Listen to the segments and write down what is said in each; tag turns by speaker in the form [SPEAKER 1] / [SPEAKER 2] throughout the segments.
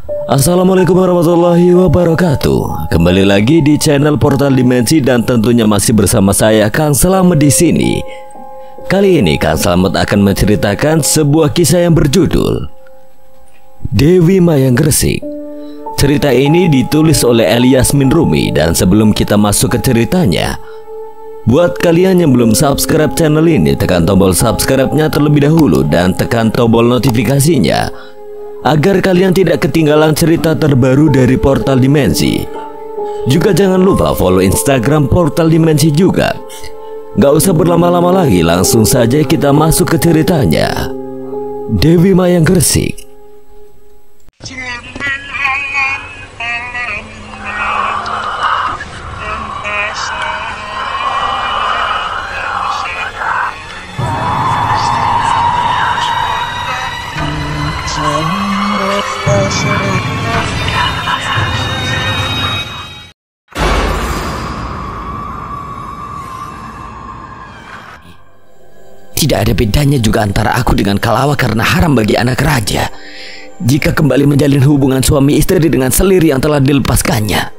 [SPEAKER 1] Assalamualaikum warahmatullahi wabarakatuh. Kembali lagi di channel Portal Dimensi dan tentunya masih bersama saya Kang Slamet di sini. Kali ini Kang Slamet akan menceritakan sebuah kisah yang berjudul Dewi Mayang Gresik. Cerita ini ditulis oleh Yasmin Rumi, dan sebelum kita masuk ke ceritanya, buat kalian yang belum subscribe channel ini, tekan tombol subscribe-nya terlebih dahulu dan tekan tombol notifikasinya agar kalian tidak ketinggalan cerita terbaru dari Portal Dimensi. Juga jangan lupa follow Instagram Portal Dimensi juga. Gak usah berlama-lama lagi, langsung saja kita masuk ke ceritanya. Dewi Mayang Gresik. Tidak ada bedanya juga antara aku dengan Kalawa, karena haram bagi anak raja jika kembali menjalin hubungan suami istri dengan selir yang telah dilepaskannya,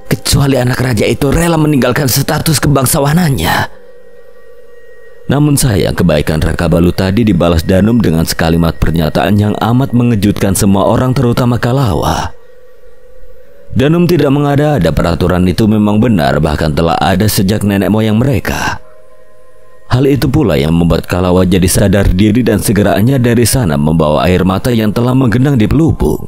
[SPEAKER 1] kecuali anak raja itu rela meninggalkan status kebangsawanannya. Namun sayang, kebaikan Raka Balu tadi dibalas Danum dengan sekalimat pernyataan yang amat mengejutkan semua orang, terutama Kalawa. Danum tidak mengada-ada, peraturan itu memang benar, bahkan telah ada sejak nenek moyang mereka. Hal itu pula yang membuat Kalawa jadi sadar diri dan segeranya dari sana membawa air mata yang telah menggenang di pelupuk.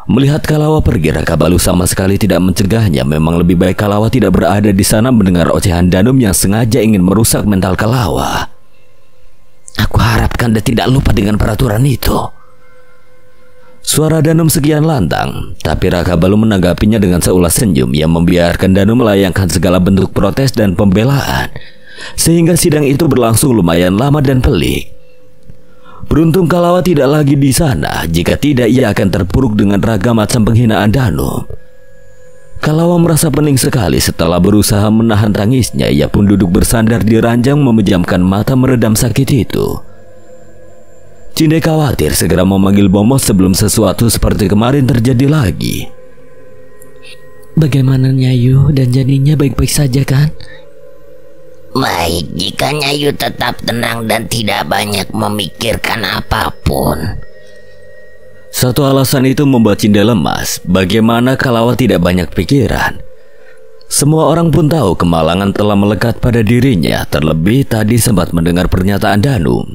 [SPEAKER 1] Melihat Kalawa pergi, Raka Balu sama sekali tidak mencegahnya. Memang lebih baik Kalawa tidak berada di sana mendengar ocehan Danum yang sengaja ingin merusak mental Kalawa. Aku harap Kanda tidak lupa dengan peraturan itu. Suara Danum sekian lantang, tapi Raka Balu menanggapinya dengan seulas senyum yang membiarkan Danum melayangkan segala bentuk protes dan pembelaan, sehingga sidang itu berlangsung lumayan lama dan pelik. Beruntung Kalawa tidak lagi di sana, jika tidak ia akan terpuruk dengan ragam macam penghinaan Danum. Kalawa merasa pening sekali. Setelah berusaha menahan tangisnya, ia pun duduk bersandar di ranjang memejamkan mata meredam sakit itu. Cindai khawatir segera memanggil Bomo sebelum sesuatu seperti kemarin terjadi lagi.
[SPEAKER 2] Bagaimana Nyayu dan Janinya, baik-baik saja kan?
[SPEAKER 3] Baik, jika Nyayu tetap tenang dan tidak banyak memikirkan apapun.
[SPEAKER 1] Satu alasan itu membuat Cindai lemas. Bagaimana Kalawa tidak banyak pikiran? Semua orang pun tahu kemalangan telah melekat pada dirinya. Terlebih tadi sempat mendengar pernyataan Danum.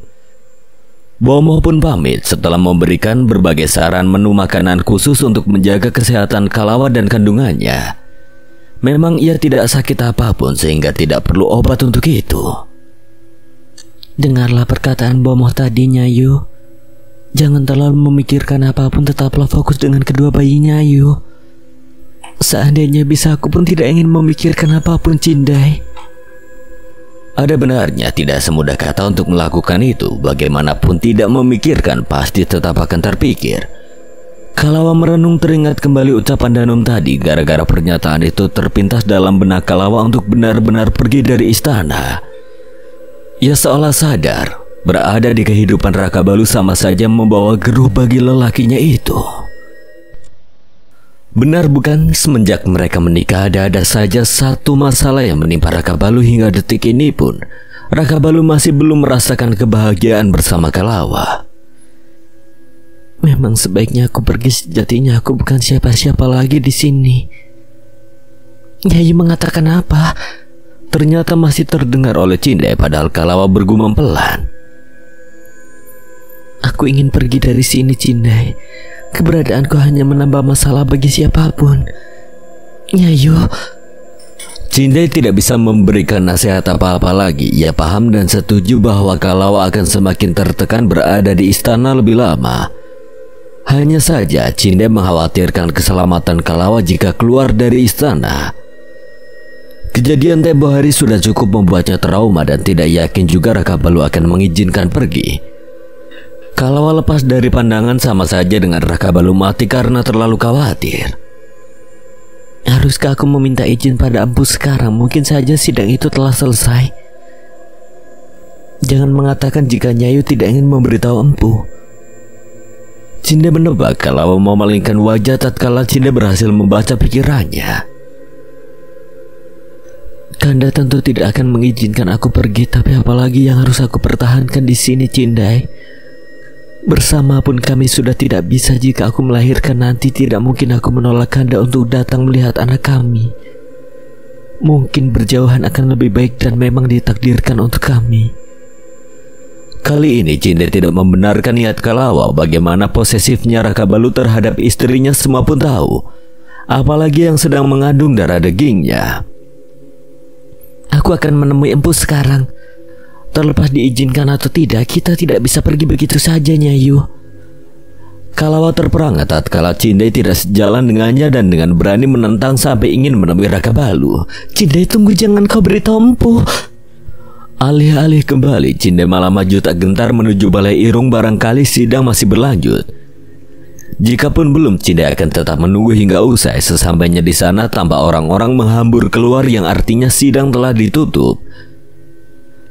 [SPEAKER 1] Bomo pun pamit setelah memberikan berbagai saran menu makanan khusus untuk menjaga kesehatan Kalawa dan kandungannya. Memang ia tidak sakit apapun sehingga tidak perlu obat untuk itu.
[SPEAKER 2] Dengarlah perkataan Bomo tadi, Nyayu. Jangan terlalu memikirkan apapun, tetaplah fokus dengan kedua bayi Nyayu. Seandainya bisa, aku pun tidak ingin memikirkan apapun, Cindai.
[SPEAKER 1] Ada benarnya tidak semudah kata untuk melakukan itu. Bagaimanapun tidak memikirkan pasti tetap akan terpikir. Kalawa merenung, teringat kembali ucapan Danum tadi. Gara-gara pernyataan itu terpintas dalam benak Kalawa untuk benar-benar pergi dari istana. Ia seolah sadar berada di kehidupan Raka Balu sama saja membawa geruh bagi lelakinya itu. Benar bukan, semenjak mereka menikah ada saja satu masalah yang menimpa Raka Balu. Hingga detik ini pun Raka Balu masih belum merasakan kebahagiaan bersama Kalawa.
[SPEAKER 2] Memang sebaiknya aku pergi, sejatinya aku bukan siapa-siapa lagi di sini. Nyai mengatakan apa?
[SPEAKER 1] Ternyata masih terdengar oleh Cindai, padahal Kalawa bergumam pelan.
[SPEAKER 2] Aku ingin pergi dari sini, Cindai. Keberadaanku hanya menambah masalah bagi siapapun. Nyayu.
[SPEAKER 1] Cindai tidak bisa memberikan nasihat apa-apa lagi. Ia paham dan setuju bahwa Kalawa akan semakin tertekan berada di istana lebih lama. Hanya saja Cindai mengkhawatirkan keselamatan Kalawa jika keluar dari istana. Kejadian tempo hari sudah cukup membuatnya trauma dan tidak yakin juga Raka Balu akan mengizinkan pergi. Kalawa lepas dari pandangan sama saja dengan Raka Balu mati karena terlalu khawatir.
[SPEAKER 2] Haruskah aku meminta izin pada Empu sekarang? Mungkin saja sidang itu telah selesai. Jangan mengatakan jika Nyayu tidak ingin memberitahu Empu.
[SPEAKER 1] Cinda menebak kalau memalingkan wajah tatkala Cinda berhasil membaca pikirannya.
[SPEAKER 2] Kanda tentu tidak akan mengizinkan aku pergi, tapi apalagi yang harus aku pertahankan di sini, Cindai. Bersama pun kami sudah tidak bisa. Jika aku melahirkan nanti, tidak mungkin aku menolak Kanda untuk datang melihat anak kami. Mungkin berjauhan akan lebih baik dan memang ditakdirkan untuk kami.
[SPEAKER 1] Kali ini Cinda tidak membenarkan niat Kalawa. Bagaimana posesifnya Raka Balu terhadap istrinya semua pun tahu, apalagi yang sedang mengandung darah dagingnya.
[SPEAKER 2] Aku akan menemui Empu sekarang. Terlepas diizinkan atau tidak, kita tidak bisa pergi begitu saja, Nyayu.
[SPEAKER 1] Kalawa terperangah tatkala Cindai tidak sejalan dengannya dan dengan berani menentang sampai ingin menemui Raka Balu.
[SPEAKER 2] Cindai, tunggu, jangan kau beritahu Empu.
[SPEAKER 1] Alih-alih kembali, Cindai malah maju tak gentar menuju balai irung, barangkali sidang masih berlanjut. Jikapun belum, Cindai akan tetap menunggu hingga usai. Sesampainya di sana, tampak orang-orang menghambur keluar, yang artinya sidang telah ditutup.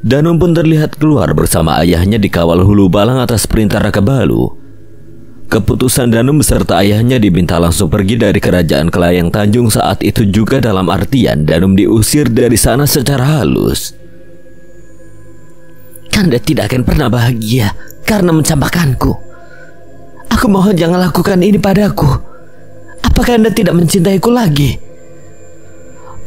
[SPEAKER 1] Danum pun terlihat keluar bersama ayahnya dikawal Hulu Balang atas perintah Raka Balu. Keputusan Danum beserta ayahnya diminta langsung pergi dari kerajaan Kelayang Tanjung saat itu juga dalam artian Danum diusir dari sana secara halus.
[SPEAKER 2] Kanda tidak akan pernah bahagia karena mencampakkanku. Aku mohon jangan lakukan ini padaku. Apakah Anda tidak mencintaiku lagi?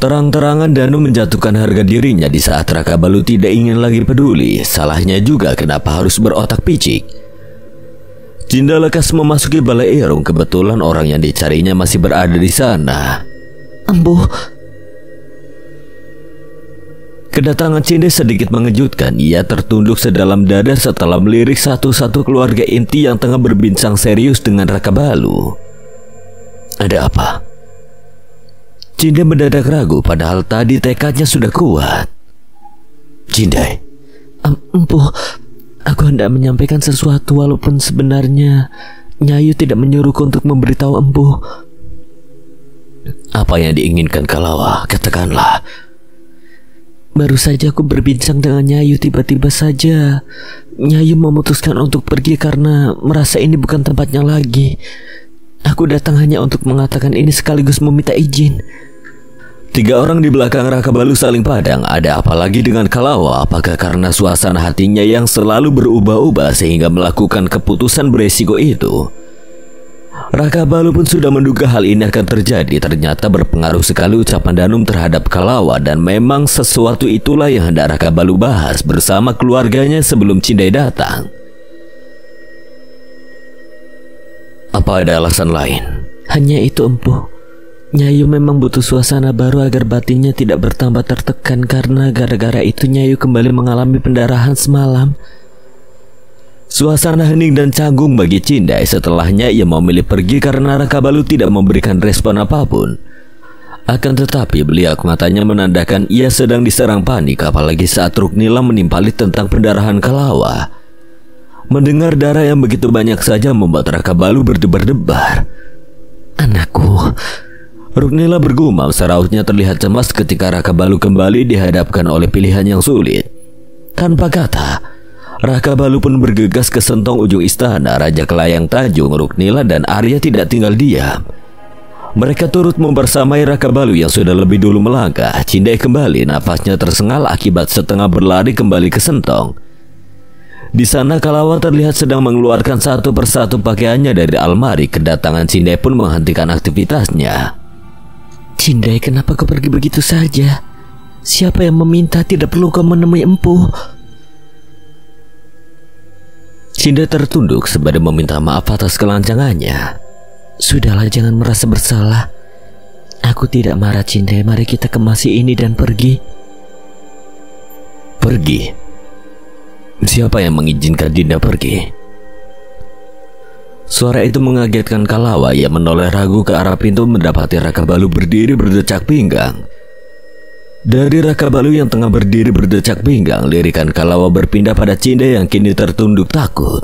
[SPEAKER 1] Terang-terangan Danu menjatuhkan harga dirinya di saat Raka Balu tidak ingin lagi peduli. Salahnya juga kenapa harus berotak picik. Cinda lekas memasuki balai irung. Kebetulan orang yang dicarinya masih berada di sana.
[SPEAKER 2] Empu.
[SPEAKER 1] Kedatangan Cinda sedikit mengejutkan. Ia tertunduk sedalam dada setelah melirik satu-satu keluarga inti yang tengah berbincang serius dengan Raka Balu. Ada apa? Cinda mendadak ragu, padahal tadi tekadnya sudah kuat. Cindai.
[SPEAKER 2] Empu, aku hendak menyampaikan sesuatu walaupun sebenarnya Nyayu tidak menyuruhku untuk memberitahu Empu.
[SPEAKER 1] Apa yang diinginkan Kalawa? Katakanlah.
[SPEAKER 2] Baru saja aku berbincang dengan Nyayu, tiba-tiba saja Nyayu memutuskan untuk pergi karena merasa ini bukan tempatnya lagi. Aku datang hanya untuk mengatakan ini sekaligus meminta izin.
[SPEAKER 1] 3 orang di belakang Raka Balu saling padang. Ada apa lagi dengan Kalawa? Apakah karena suasana hatinya yang selalu berubah-ubah sehingga melakukan keputusan beresiko itu? Raka Balu pun sudah menduga hal ini akan terjadi. Ternyata berpengaruh sekali ucapan Danum terhadap Kalawa, dan memang sesuatu itulah yang hendak Raka Balu bahas bersama keluarganya sebelum Cindai datang. Apa ada alasan lain?
[SPEAKER 2] Hanya itu, Empu. Nyayu memang butuh suasana baru agar batinnya tidak bertambah tertekan, karena gara-gara itu Nyayu kembali mengalami pendarahan semalam.
[SPEAKER 1] Suasana hening dan canggung bagi Cindai. Setelahnya ia memilih pergi karena Raka Balu tidak memberikan respon apapun. Akan tetapi beliau matanya menandakan ia sedang diserang panik, apalagi saat Ruknila menimpali tentang pendarahan Kalawa. Mendengar darah yang begitu banyak saja membuat Raka Balu berdebar-debar.
[SPEAKER 2] Anakku.
[SPEAKER 1] Ruknila bergumam, serautnya terlihat cemas ketika Raka Balu kembali dihadapkan oleh pilihan yang sulit. Tanpa kata, Raka Balu pun bergegas ke sentong ujung istana Raja Kelayang Tanjung. Ruknila dan Arya tidak tinggal diam. Mereka turut membersamai Raka Balu yang sudah lebih dulu melangkah. Cindai kembali, nafasnya tersengal akibat setengah berlari kembali ke sentong. Di sana Kalawa terlihat sedang mengeluarkan satu persatu pakaiannya dari almari. Kedatangan Cindai pun menghentikan aktivitasnya.
[SPEAKER 2] Cindai, kenapa kau pergi begitu saja? Siapa yang meminta? Tidak perlu kau menemui Empu.
[SPEAKER 1] Cindai tertunduk sembari meminta maaf atas kelancangannya.
[SPEAKER 2] Sudahlah, jangan merasa bersalah. Aku tidak marah, Cindai. Mari kita kemasi ini dan pergi.
[SPEAKER 1] Pergi? Siapa yang mengizinkan Dinda pergi? Suara itu mengagetkan Kalawa. Ia menoleh ragu ke arah pintu mendapati Raka Balu berdiri berdecak pinggang. Dari Raka Balu yang tengah berdiri berdecak pinggang, lirikan Kalawa berpindah pada Cindai yang kini tertunduk takut.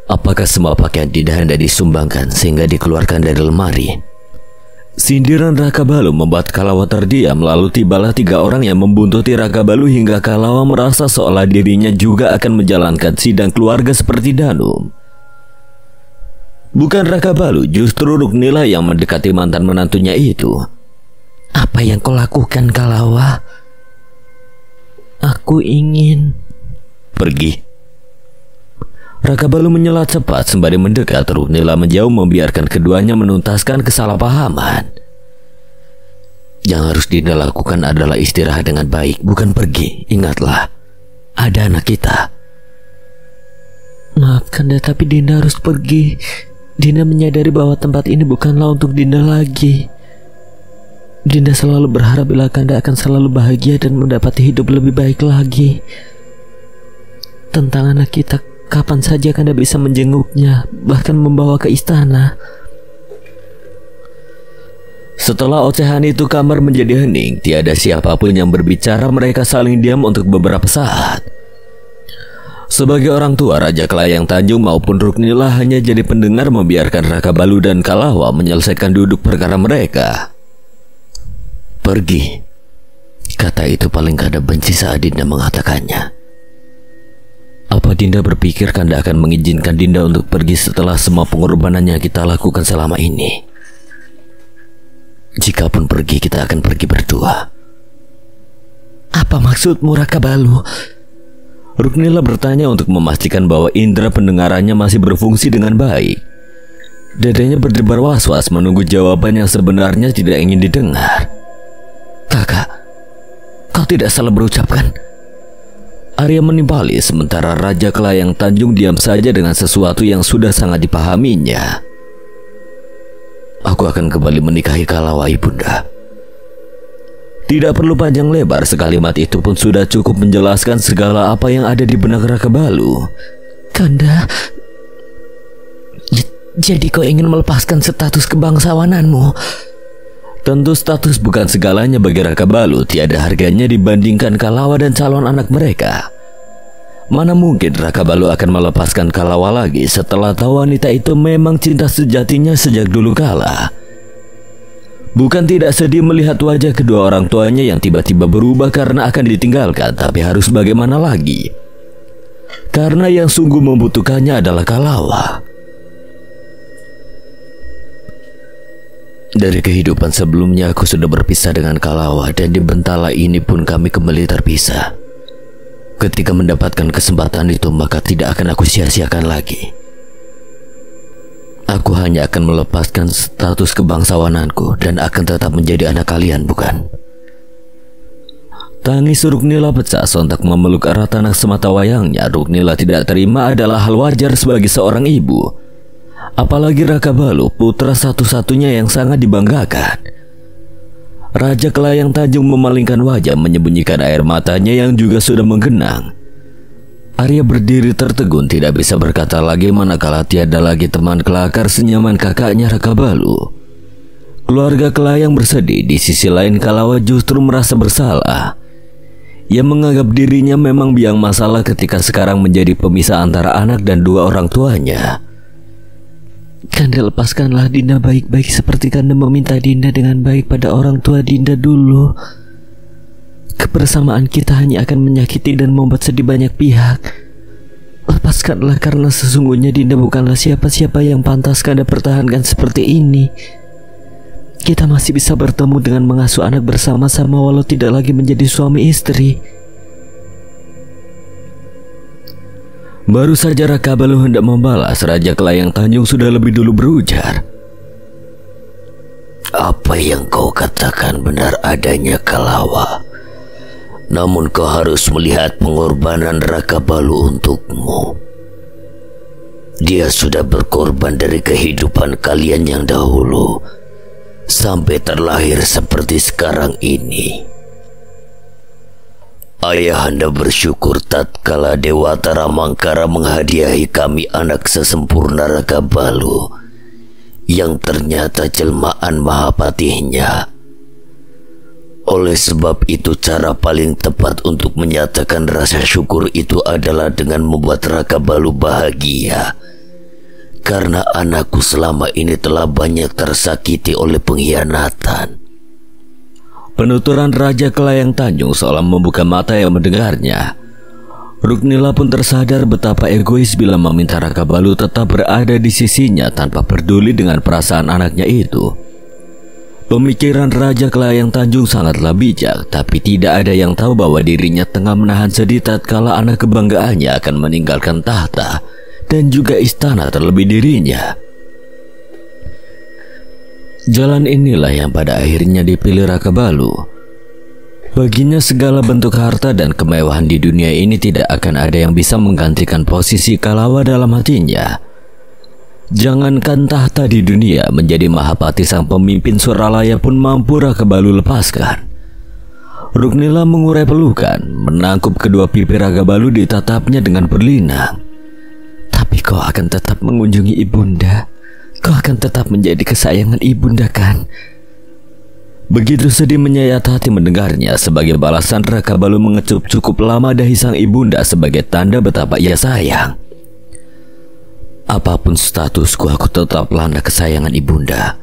[SPEAKER 1] Apakah semua pakaian Dinda hendak disumbangkan sehingga dikeluarkan dari lemari? Sindiran Raka Balu membuat Kalawa terdiam. Lalu tibalah 3 orang yang membuntuti Raka Balu hingga Kalawa merasa seolah dirinya juga akan menjalankan sidang keluarga seperti Danum. Bukan Raka Balu, justru Ruknila yang mendekati mantan menantunya itu.
[SPEAKER 2] Apa yang kau lakukan, Kalawa? Aku ingin
[SPEAKER 1] pergi. Raka Balu menyela cepat sembari mendekat. Ruknila menjauh membiarkan keduanya menuntaskan kesalahpahaman. Yang harus Dinda lakukan adalah istirahat dengan baik, bukan pergi. Ingatlah, ada anak kita.
[SPEAKER 2] Maaf Kanda, tapi Dinda harus pergi. Dinda menyadari bahwa tempat ini bukanlah untuk Dinda lagi. Dinda selalu berharap bila Kanda akan selalu bahagia dan mendapati hidup lebih baik lagi. Tentang anak kita, kapan saja Kanda bisa menjenguknya, bahkan membawa ke istana.
[SPEAKER 1] Setelah ocehan itu, kamar menjadi hening. Tiada siapapun yang berbicara. Mereka saling diam untuk beberapa saat. Sebagai orang tua, Raja Kelayang Tanjung maupun Ruknila hanya jadi pendengar, membiarkan Raka Balu dan Kalawa menyelesaikan duduk perkara mereka. Pergi. Kata itu paling Kanda benci saat Dinda mengatakannya. Apa Dinda berpikir Kanda akan mengizinkan Dinda untuk pergi setelah semua pengorbanan yang kita lakukan selama ini? Jikapun pergi, kita akan pergi berdua.
[SPEAKER 2] Apa maksudmu, Raka Balu?
[SPEAKER 1] Ruknila bertanya untuk memastikan bahwa indera pendengarannya masih berfungsi dengan baik. Dadanya berdebar was-was menunggu jawaban yang sebenarnya tidak ingin didengar.
[SPEAKER 2] Kakak, kau tidak salah berucapkan.
[SPEAKER 1] Arya menimpali sementara Raja Kelayang Tanjung diam saja dengan sesuatu yang sudah sangat dipahaminya. Aku akan kembali menikahi Kalawa, Ibunda. Tidak perlu panjang lebar, sekalimat itu pun sudah cukup menjelaskan segala apa yang ada di benak Raka Balu.
[SPEAKER 2] Kanda, jadi kau ingin melepaskan status kebangsawananmu?
[SPEAKER 1] Tentu status bukan segalanya bagi Raka Balu. Tiada harganya dibandingkan Kalawa dan calon anak mereka. Mana mungkin Raka Balu akan melepaskan Kalawa lagi setelah tahu wanita itu memang cinta sejatinya sejak dulu kala. Bukan tidak sedih melihat wajah kedua orang tuanya yang tiba-tiba berubah karena akan ditinggalkan, tapi harus bagaimana lagi? Karena yang sungguh membutuhkannya adalah Kalawa. Dari kehidupan sebelumnya aku sudah berpisah dengan Kalawa, dan di Bentala ini pun kami kembali terpisah. Ketika mendapatkan kesempatan itu, maka tidak akan aku sia-siakan lagi. Aku hanya akan melepaskan status kebangsawananku dan akan tetap menjadi anak kalian, bukan? Tangis Ruknila pecah, sontak memeluk erat anak semata wayangnya. Ruknila tidak terima adalah hal wajar sebagai seorang ibu. Apalagi Raka Balu, putra satu-satunya yang sangat dibanggakan. Raja Kelayang Tanjung memalingkan wajah, menyembunyikan air matanya yang juga sudah menggenang. Arya berdiri tertegun, tidak bisa berkata lagi manakala tiada lagi teman kelakar senyaman kakaknya Raka Balu. Keluarga Kelayang bersedih, di sisi lain Kalawa justru merasa bersalah. Ia menganggap dirinya memang biang masalah ketika sekarang menjadi pemisah antara anak dan dua orang tuanya.
[SPEAKER 2] Kanda, lepaskanlah Dinda baik-baik seperti Kanda meminta Dinda dengan baik pada orang tua Dinda dulu. Kebersamaan kita hanya akan menyakiti dan membuat sedih banyak pihak. Lepaskanlah, karena sesungguhnya Dinda bukanlah siapa-siapa yang pantas Kanda pertahankan seperti ini. Kita masih bisa bertemu dengan mengasuh anak bersama-sama walau tidak lagi menjadi suami istri.
[SPEAKER 1] Baru saja Raka Balu hendak membalas, Raja Kelayang Tanjung sudah lebih dulu berujar. Apa yang kau katakan benar adanya, Kalawa. Namun kau harus melihat pengorbanan Raka Balu untukmu. Dia sudah berkorban dari kehidupan kalian yang dahulu sampai terlahir seperti sekarang ini. Ayahanda bersyukur tatkala Dewata Mangkara menghadiahi kami anak sesempurna Raka Balu yang ternyata jelmaan Mahapatihnya. Oleh sebab itu, cara paling tepat untuk menyatakan rasa syukur itu adalah dengan membuat Raka Balu bahagia. Karena anakku selama ini telah banyak tersakiti oleh pengkhianatan. Penuturan Raja Kelayang Tanjung seolah membuka mata yang mendengarnya. Ruknila pun tersadar betapa egois bila meminta Raka Balu tetap berada di sisinya tanpa peduli dengan perasaan anaknya itu. Pemikiran Raja Kelayang Tanjung sangatlah bijak, tapi tidak ada yang tahu bahwa dirinya tengah menahan sedih tatkala anak kebanggaannya akan meninggalkan tahta dan juga istana terlebih dirinya. Jalan inilah yang pada akhirnya dipilih Raka Balu. Baginya segala bentuk harta dan kemewahan di dunia ini tidak akan ada yang bisa menggantikan posisi Kalawa dalam hatinya. Jangankan tahta di dunia, menjadi Mahapati sang pemimpin Suralaya pun mampu Raka Balu lepaskan. Ruknila mengurai pelukan, menangkup kedua pipi Raka Balu ditatapnya dengan berlinang.
[SPEAKER 2] Tapi kau akan tetap mengunjungi ibunda. Kau akan tetap menjadi kesayangan ibunda kan?
[SPEAKER 1] Begitu sedih menyayat hati mendengarnya. Sebagai balasan, Raka Balu mengecup cukup lama dahi sang ibunda sebagai tanda betapa ia sayang. Apapun statusku, aku tetaplah anak kesayangan ibunda.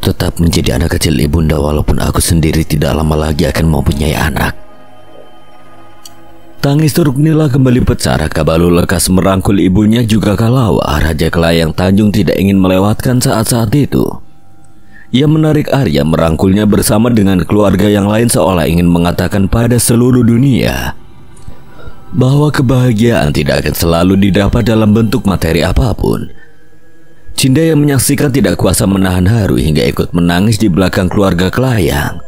[SPEAKER 1] Tetap menjadi anak kecil ibunda walaupun aku sendiri tidak lama lagi akan mempunyai anak. Tangis Ruknila kembali pecah. Raka Balu lekas merangkul ibunya juga Kalawa. Raja Kelayang Tanjung tidak ingin melewatkan saat-saat itu. Ia menarik Arya merangkulnya bersama dengan keluarga yang lain seolah ingin mengatakan pada seluruh dunia bahwa kebahagiaan tidak akan selalu didapat dalam bentuk materi apapun. Cinda yang menyaksikan tidak kuasa menahan haru hingga ikut menangis di belakang keluarga Kelayang.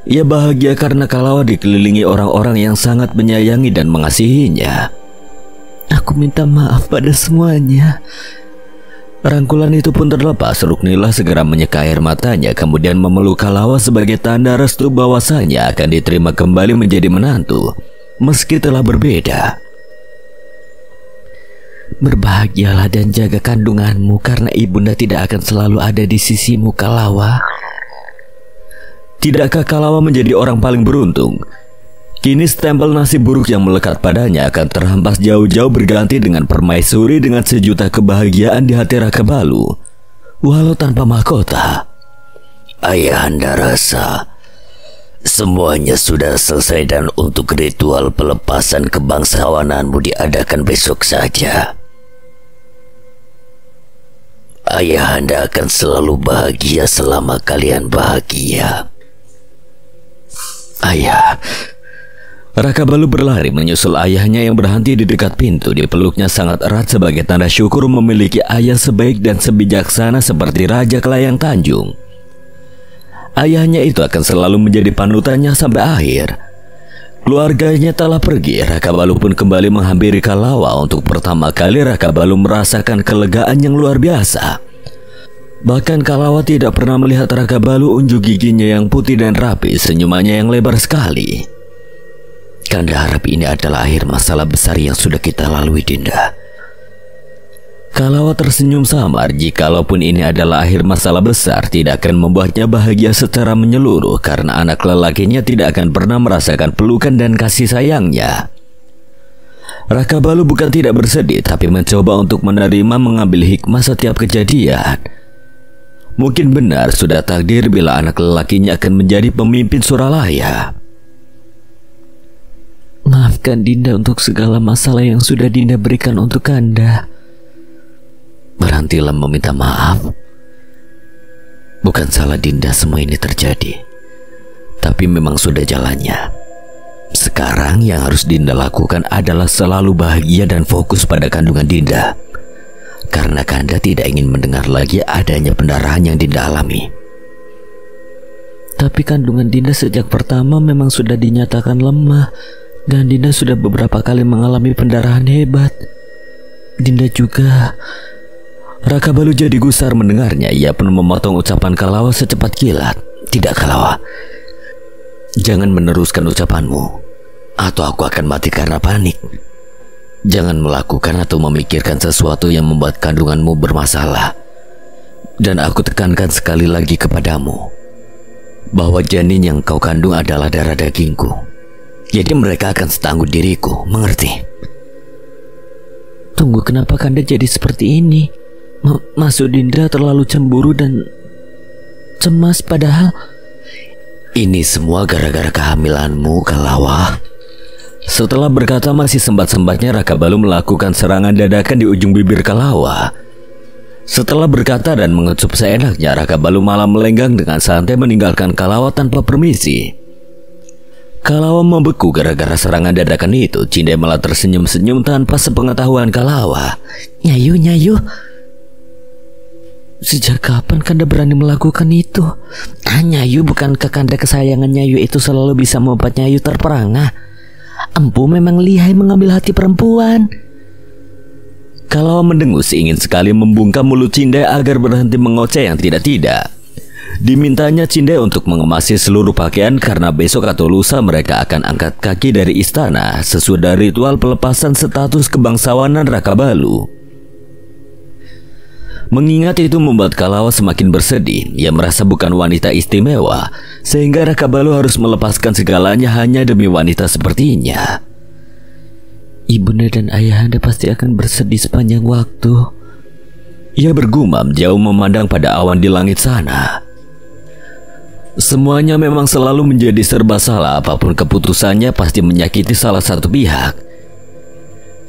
[SPEAKER 1] Ia bahagia karena Kalawa dikelilingi orang-orang yang sangat menyayangi dan mengasihinya.
[SPEAKER 2] Aku minta maaf pada semuanya.
[SPEAKER 1] Rangkulan itu pun terlepas. Ruknila segera menyeka air matanya, kemudian memeluk Kalawa sebagai tanda restu bahwasanya akan diterima kembali menjadi menantu, meski telah berbeda.
[SPEAKER 2] Berbahagialah dan jaga kandunganmu, karena ibunda tidak akan selalu ada di sisimu, Kalawa.
[SPEAKER 1] Tidakkah Kalawa menjadi orang paling beruntung? Kini stempel nasib buruk yang melekat padanya akan terhempas jauh-jauh berganti dengan permaisuri dengan sejuta kebahagiaan di hati Raka Balu, walau tanpa mahkota.
[SPEAKER 3] Ayahanda rasa semuanya sudah selesai dan untuk ritual pelepasan kebangsawananmu diadakan besok saja. Ayahanda akan selalu bahagia selama kalian bahagia.
[SPEAKER 1] Ayah. Raka Balu berlari menyusul ayahnya yang berhenti di dekat pintu. Dipeluknya sangat erat sebagai tanda syukur memiliki ayah sebaik dan sebijaksana seperti Raja Kelayang Tanjung. Ayahnya itu akan selalu menjadi panutannya sampai akhir. Keluarganya telah pergi. Raka Balu pun kembali menghampiri Kalawa. Untuk pertama kali Raka Balu merasakan kelegaan yang luar biasa. Bahkan Kalawa tidak pernah melihat Raka Balu unjuk giginya yang putih dan rapi, senyumannya yang lebar sekali. Kanda harap ini adalah akhir masalah besar yang sudah kita lalui, Dinda. Kalawa tersenyum samar. Jikalaupun ini adalah akhir masalah besar, tidak akan membuatnya bahagia secara menyeluruh, karena anak lelakinya tidak akan pernah merasakan pelukan dan kasih sayangnya. Raka Balu bukan tidak bersedih, tapi mencoba untuk menerima, mengambil hikmah setiap kejadian. Mungkin benar sudah takdir bila anak lelakinya akan menjadi pemimpin Suralaya.
[SPEAKER 2] Maafkan Dinda untuk segala masalah yang sudah Dinda berikan untuk Kanda.
[SPEAKER 1] Berhentilah meminta maaf. Bukan salah Dinda semua ini terjadi, tapi memang sudah jalannya. Sekarang yang harus Dinda lakukan adalah selalu bahagia dan fokus pada kandungan Dinda, karena Kanda tidak ingin mendengar lagi adanya pendarahan yang Dinda alami.
[SPEAKER 2] Tapi kandungan Dinda sejak pertama memang sudah dinyatakan lemah, dan Dinda sudah beberapa kali mengalami pendarahan hebat. Dinda juga.
[SPEAKER 1] Raka Balu jadi gusar mendengarnya. Ia pun memotong ucapan Kalawa secepat kilat. Tidak, Kalawa, jangan meneruskan ucapanmu, atau aku akan mati karena panik. Jangan melakukan atau memikirkan sesuatu yang membuat kandunganmu bermasalah. Dan aku tekankan sekali lagi kepadamu bahwa janin yang kau kandung adalah darah dagingku. Jadi mereka akan setangguh diriku, mengerti?
[SPEAKER 2] Tunggu, kenapa Kanda jadi seperti ini? Maksud Dinda terlalu cemburu dan cemas, padahal
[SPEAKER 1] ini semua gara-gara kehamilanmu, Kalawa. Setelah berkata masih sempat-sempatnya Raka Balu melakukan serangan dadakan di ujung bibir Kalawa. Setelah berkata dan mengecup seenaknya, Raka Balu malah melenggang dengan santai meninggalkan Kalawa tanpa permisi. Kalawa membeku gara-gara serangan dadakan itu. Cindai malah tersenyum-senyum tanpa sepengetahuan Kalawa.
[SPEAKER 2] Nyayu, Nyayu, sejak kapan Kanda berani melakukan itu? Nyayu, bukankah Kanda kesayangan Nyayu itu selalu bisa membuat Nyayu terperangah? Empu memang lihai mengambil hati perempuan.
[SPEAKER 1] Kalawa mendengus ingin sekali membungkam mulut Cindai agar berhenti mengoceh yang tidak-tidak. Dimintanya Cindai untuk mengemasi seluruh pakaian karena besok atau lusa mereka akan angkat kaki dari istana sesudah ritual pelepasan status kebangsawanan Raka Balu. Mengingat itu membuat Kalawa semakin bersedih. Ia merasa bukan wanita istimewa, sehingga Raka Balu harus melepaskan segalanya hanya demi wanita sepertinya.
[SPEAKER 2] Ibunda dan ayahanda pasti akan bersedih sepanjang waktu.
[SPEAKER 1] Ia bergumam jauh memandang pada awan di langit sana. Semuanya memang selalu menjadi serba salah. Apapun keputusannya pasti menyakiti salah satu pihak.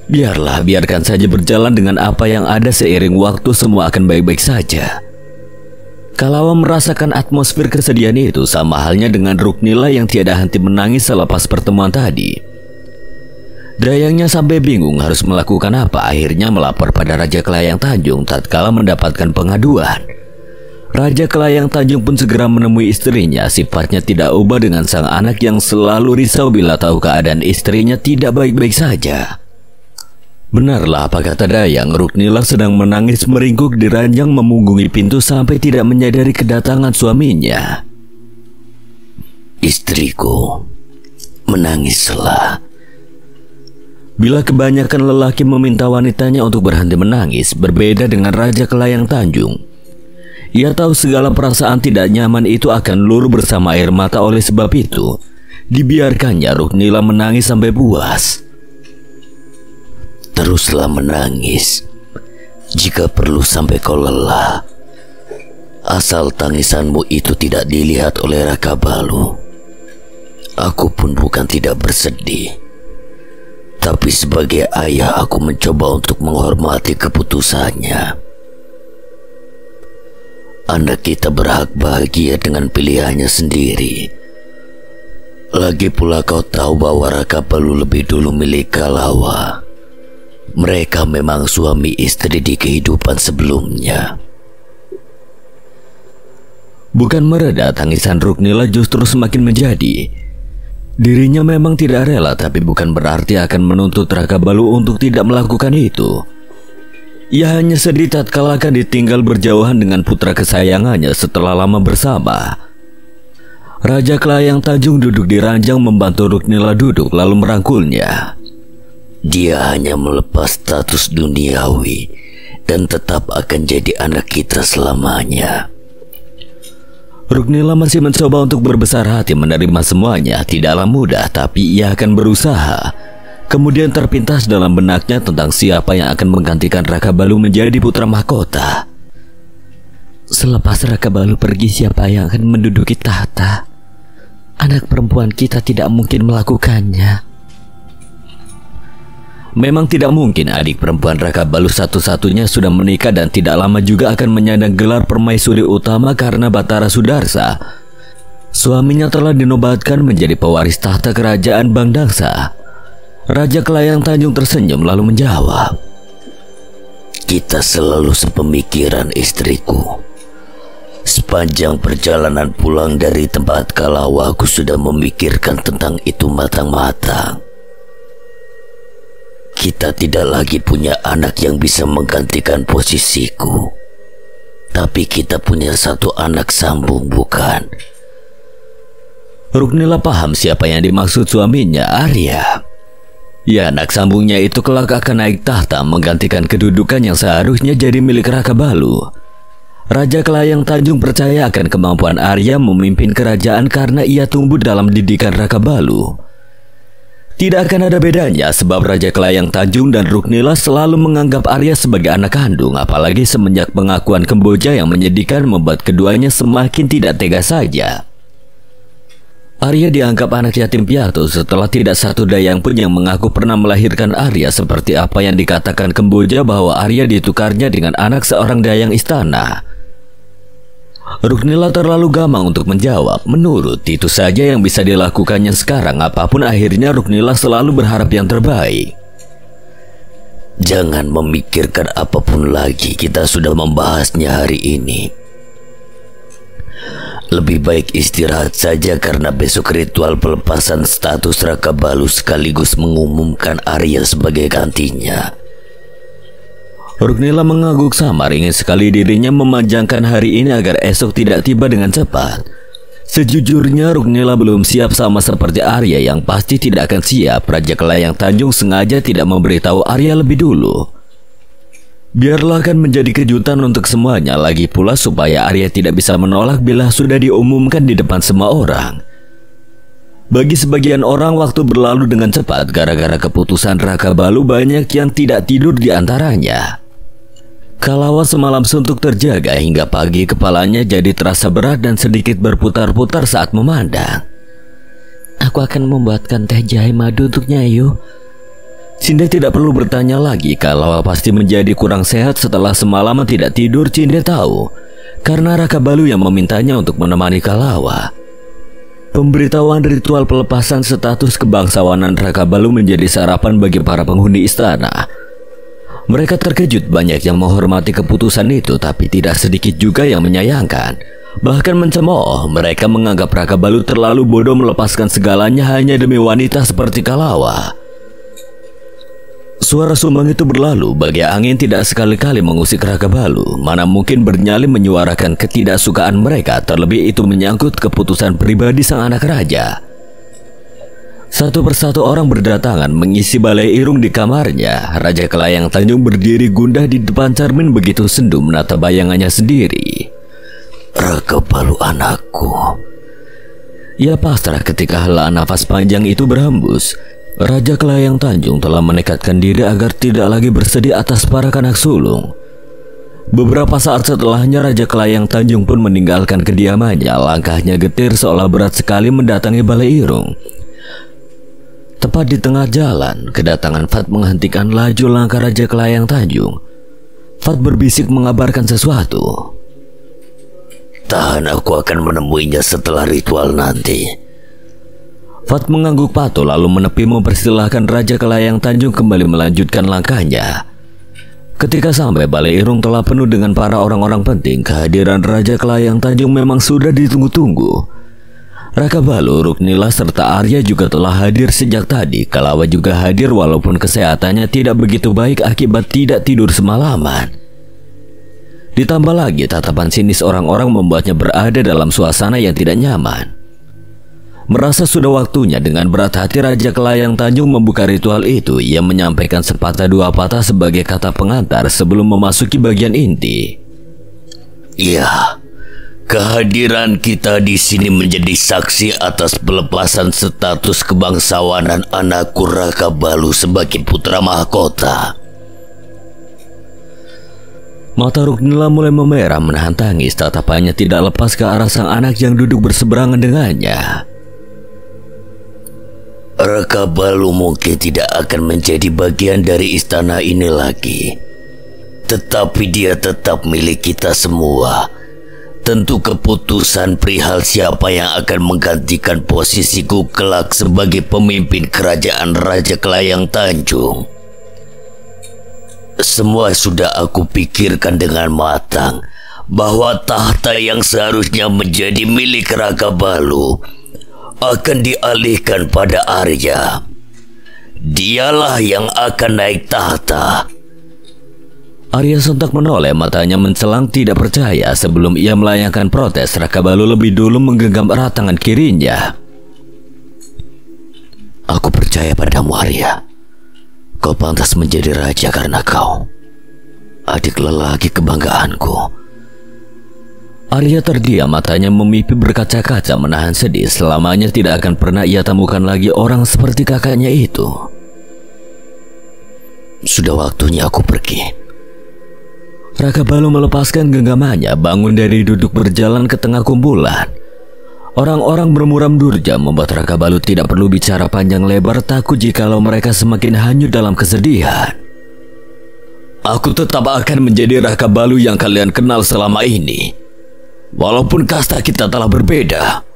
[SPEAKER 1] Biarlah, biarkan saja berjalan dengan apa yang ada. Seiring waktu semua akan baik-baik saja. Kalawa merasakan atmosfer kesedihan itu, sama halnya dengan Ruknila yang tiada henti menangis selepas pertemuan tadi. Dayangnya sampai bingung harus melakukan apa. Akhirnya melapor pada Raja Kelayang Tanjung tatkala mendapatkan pengaduan. Raja Kelayang Tanjung pun segera menemui istrinya. Sifatnya tidak ubah dengan sang anak yang selalu risau bila tahu keadaan istrinya tidak baik-baik saja. Benarlah apa kata Dayang, Ruknila sedang menangis meringkuk di ranjang memunggungi pintu sampai tidak menyadari kedatangan suaminya.
[SPEAKER 3] Istriku, menangislah.
[SPEAKER 1] Bila kebanyakan lelaki meminta wanitanya untuk berhenti menangis, berbeda dengan Raja Kelayang Tanjung. Ia tahu segala perasaan tidak nyaman itu akan luluh bersama air mata. Oleh sebab itu, dibiarkannya Ruknila menangis sampai puas.
[SPEAKER 3] Teruslah menangis. Jika perlu sampai kau lelah. Asal tangisanmu itu tidak dilihat oleh Raka Balu. Aku pun bukan tidak bersedih. Tapi sebagai ayah aku mencoba untuk menghormati keputusannya. Anak kita berhak bahagia dengan pilihannya sendiri. Lagi pula kau tahu bahwa Raka Balu lebih dulu milik Kalawa. Mereka memang suami istri di kehidupan sebelumnya.
[SPEAKER 1] Bukan mereda, tangisan Ruknila justru semakin menjadi. Dirinya memang tidak rela, tapi bukan berarti akan menuntut Raka Balu untuk tidak melakukan itu. Ia hanya sedih tatkala akan ditinggal berjauhan dengan putra kesayangannya setelah lama bersama. Raja Kelayang Tanjung duduk di ranjang membantu Ruknila duduk lalu merangkulnya.
[SPEAKER 3] Dia hanya melepas status duniawi dan tetap akan jadi anak kita selamanya.
[SPEAKER 1] Ruknila masih mencoba untuk berbesar hati menerima semuanya. Tidaklah mudah, tapi ia akan berusaha. Kemudian terpintas dalam benaknya tentang siapa yang akan menggantikan Raka Balu menjadi putra mahkota.
[SPEAKER 2] Selepas Raka Balu pergi, siapa yang akan menduduki tahta? Anak perempuan kita tidak mungkin melakukannya.
[SPEAKER 1] Memang tidak mungkin. Adik perempuan Raka Balu satu-satunya sudah menikah dan tidak lama juga akan menyandang gelar permaisuri utama karena Batara Sudarsa. Suaminya telah dinobatkan menjadi pewaris tahta kerajaan Bangdangsa. Raja Kelayang Tanjung tersenyum lalu menjawab,
[SPEAKER 3] Kita selalu sepemikiran, istriku. Sepanjang perjalanan pulang dari tempat Kalawa, aku sudah memikirkan tentang itu matang-matang. Kita tidak lagi punya anak yang bisa menggantikan posisiku. Tapi kita punya satu anak sambung, bukan?
[SPEAKER 1] Ruknila paham siapa yang dimaksud suaminya, Arya. Ya, anak sambungnya itu kelak akan naik tahta menggantikan kedudukan yang seharusnya jadi milik Raka Balu. Raja Kelayang Tanjung percaya akan kemampuan Arya memimpin kerajaan karena ia tumbuh dalam didikan Raka Balu. Tidak akan ada bedanya sebab Raja Kelayang Tanjung dan Ruknila selalu menganggap Arya sebagai anak kandung, apalagi semenjak pengakuan Kemboja yang menyedihkan membuat keduanya semakin tidak tega saja. Arya dianggap anak yatim piatu setelah tidak satu dayang pun yang mengaku pernah melahirkan Arya, seperti apa yang dikatakan Kemboja bahwa Arya ditukarnya dengan anak seorang dayang istana. Ruknila terlalu gamang untuk menjawab. Menurut itu saja yang bisa dilakukannya sekarang. Apapun akhirnya Ruknila selalu berharap yang terbaik.
[SPEAKER 3] Jangan memikirkan apapun lagi, kita sudah membahasnya hari ini. Lebih baik istirahat saja karena besok ritual pelepasan status Raka Balu sekaligus mengumumkan Arya sebagai gantinya.
[SPEAKER 1] Ruknila mengangguk samar, ingin sekali dirinya memanjangkan hari ini agar esok tidak tiba dengan cepat. Sejujurnya Ruknila belum siap sama seperti Arya yang pasti tidak akan siap. Raja Kelayang Tanjung sengaja tidak memberitahu Arya lebih dulu. Biarlah kan menjadi kejutan untuk semuanya, lagi pula supaya Arya tidak bisa menolak bila sudah diumumkan di depan semua orang. Bagi sebagian orang waktu berlalu dengan cepat gara-gara keputusan Raka Balu, banyak yang tidak tidur di antaranya. Kalawa semalam suntuk terjaga hingga pagi, kepalanya jadi terasa berat dan sedikit berputar-putar saat memandang.
[SPEAKER 2] Aku akan membuatkan teh jahe madu untuk Nyayu.
[SPEAKER 1] Cinde tidak perlu bertanya lagi, Kalawa pasti menjadi kurang sehat setelah semalaman tidak tidur. Cinde tahu, karena Raka Balu yang memintanya untuk menemani Kalawa. Pemberitahuan ritual pelepasan status kebangsawanan Raka Balu menjadi sarapan bagi para penghuni istana. Mereka terkejut, banyak yang menghormati keputusan itu, tapi tidak sedikit juga yang menyayangkan. Bahkan mencemooh, mereka menganggap Raka Balu terlalu bodoh melepaskan segalanya hanya demi wanita seperti Kalawa. Suara sumbang itu berlalu, bagi angin tidak sekali-kali mengusik Raka Balu. Mana mungkin bernyali menyuarakan ketidaksukaan mereka, terlebih itu menyangkut keputusan pribadi sang anak raja. Satu persatu orang berdatangan mengisi balai irung di kamarnya. Raja Kelayang Tanjung berdiri gundah di depan cermin begitu sendu menata bayangannya sendiri.
[SPEAKER 3] Raka Balu anakku.
[SPEAKER 1] Ia pasrah ketika helaan nafas panjang itu berhembus. Raja Kelayang Tanjung telah menekadkan diri agar tidak lagi bersedih atas para kanak sulung. Beberapa saat setelahnya Raja Kelayang Tanjung pun meninggalkan kediamannya. Langkahnya getir seolah berat sekali mendatangi balai irung. Tepat di tengah jalan, kedatangan Fat menghentikan laju langkah Raja Kelayang Tanjung. Fat berbisik mengabarkan sesuatu.
[SPEAKER 3] Tahan, aku akan menemuinya setelah ritual nanti.
[SPEAKER 1] Fat mengangguk patuh lalu menepi mempersilahkan Raja Kelayang Tanjung kembali melanjutkan langkahnya. Ketika sampai, balai irung telah penuh dengan para orang-orang penting. Kehadiran Raja Kelayang Tanjung memang sudah ditunggu-tunggu. Raka Balu, Ruknila serta Arya juga telah hadir sejak tadi. Kalawa juga hadir walaupun kesehatannya tidak begitu baik akibat tidak tidur semalaman. Ditambah lagi tatapan sinis orang-orang membuatnya berada dalam suasana yang tidak nyaman. Merasa sudah waktunya, dengan berat hati Raja Kelayang Tanjung membuka ritual itu. Ia menyampaikan sepatah dua patah sebagai kata pengantar sebelum memasuki bagian inti.
[SPEAKER 3] Ya, kehadiran kita di sini menjadi saksi atas pelepasan status kebangsawanan anakku Raka Balu sebagai putra mahkota.
[SPEAKER 1] Mata Ruknila mulai memerah menahan tangis. Tatapannya tidak lepas ke arah sang anak yang duduk berseberangan dengannya.
[SPEAKER 3] Raka Balu mungkin tidak akan menjadi bagian dari istana ini lagi, tetapi dia tetap milik kita semua. Tentu keputusan perihal siapa yang akan menggantikan posisiku kelak sebagai pemimpin kerajaan Raja Kelayang Tanjung, semua sudah aku pikirkan dengan matang. Bahwa tahta yang seharusnya menjadi milik Raka Balu akan dialihkan pada Arya. Dialah yang akan naik tahta.
[SPEAKER 1] Arya sontak menoleh, matanya mencelang tidak percaya. Sebelum ia melayangkan protes, Raka Balu lebih dulu menggenggam erat tangan kirinya.
[SPEAKER 3] Aku percaya padamu, Arya. Kau pantas menjadi raja karena kau adik lelaki kebanggaanku.
[SPEAKER 1] Arya terdiam, matanya memipik berkaca-kaca menahan sedih. Selamanya tidak akan pernah ia temukan lagi orang seperti kakaknya itu.
[SPEAKER 3] Sudah waktunya aku pergi.
[SPEAKER 1] Raka Balu melepaskan genggamannya, bangun dari duduk berjalan ke tengah kumpulan. Orang-orang bermuram durja membuat Raka Balu tidak perlu bicara panjang lebar, takut jikalau mereka semakin hanyut dalam kesedihan. Aku tetap akan menjadi Raka Balu yang kalian kenal selama ini, walaupun kasta kita telah berbeda.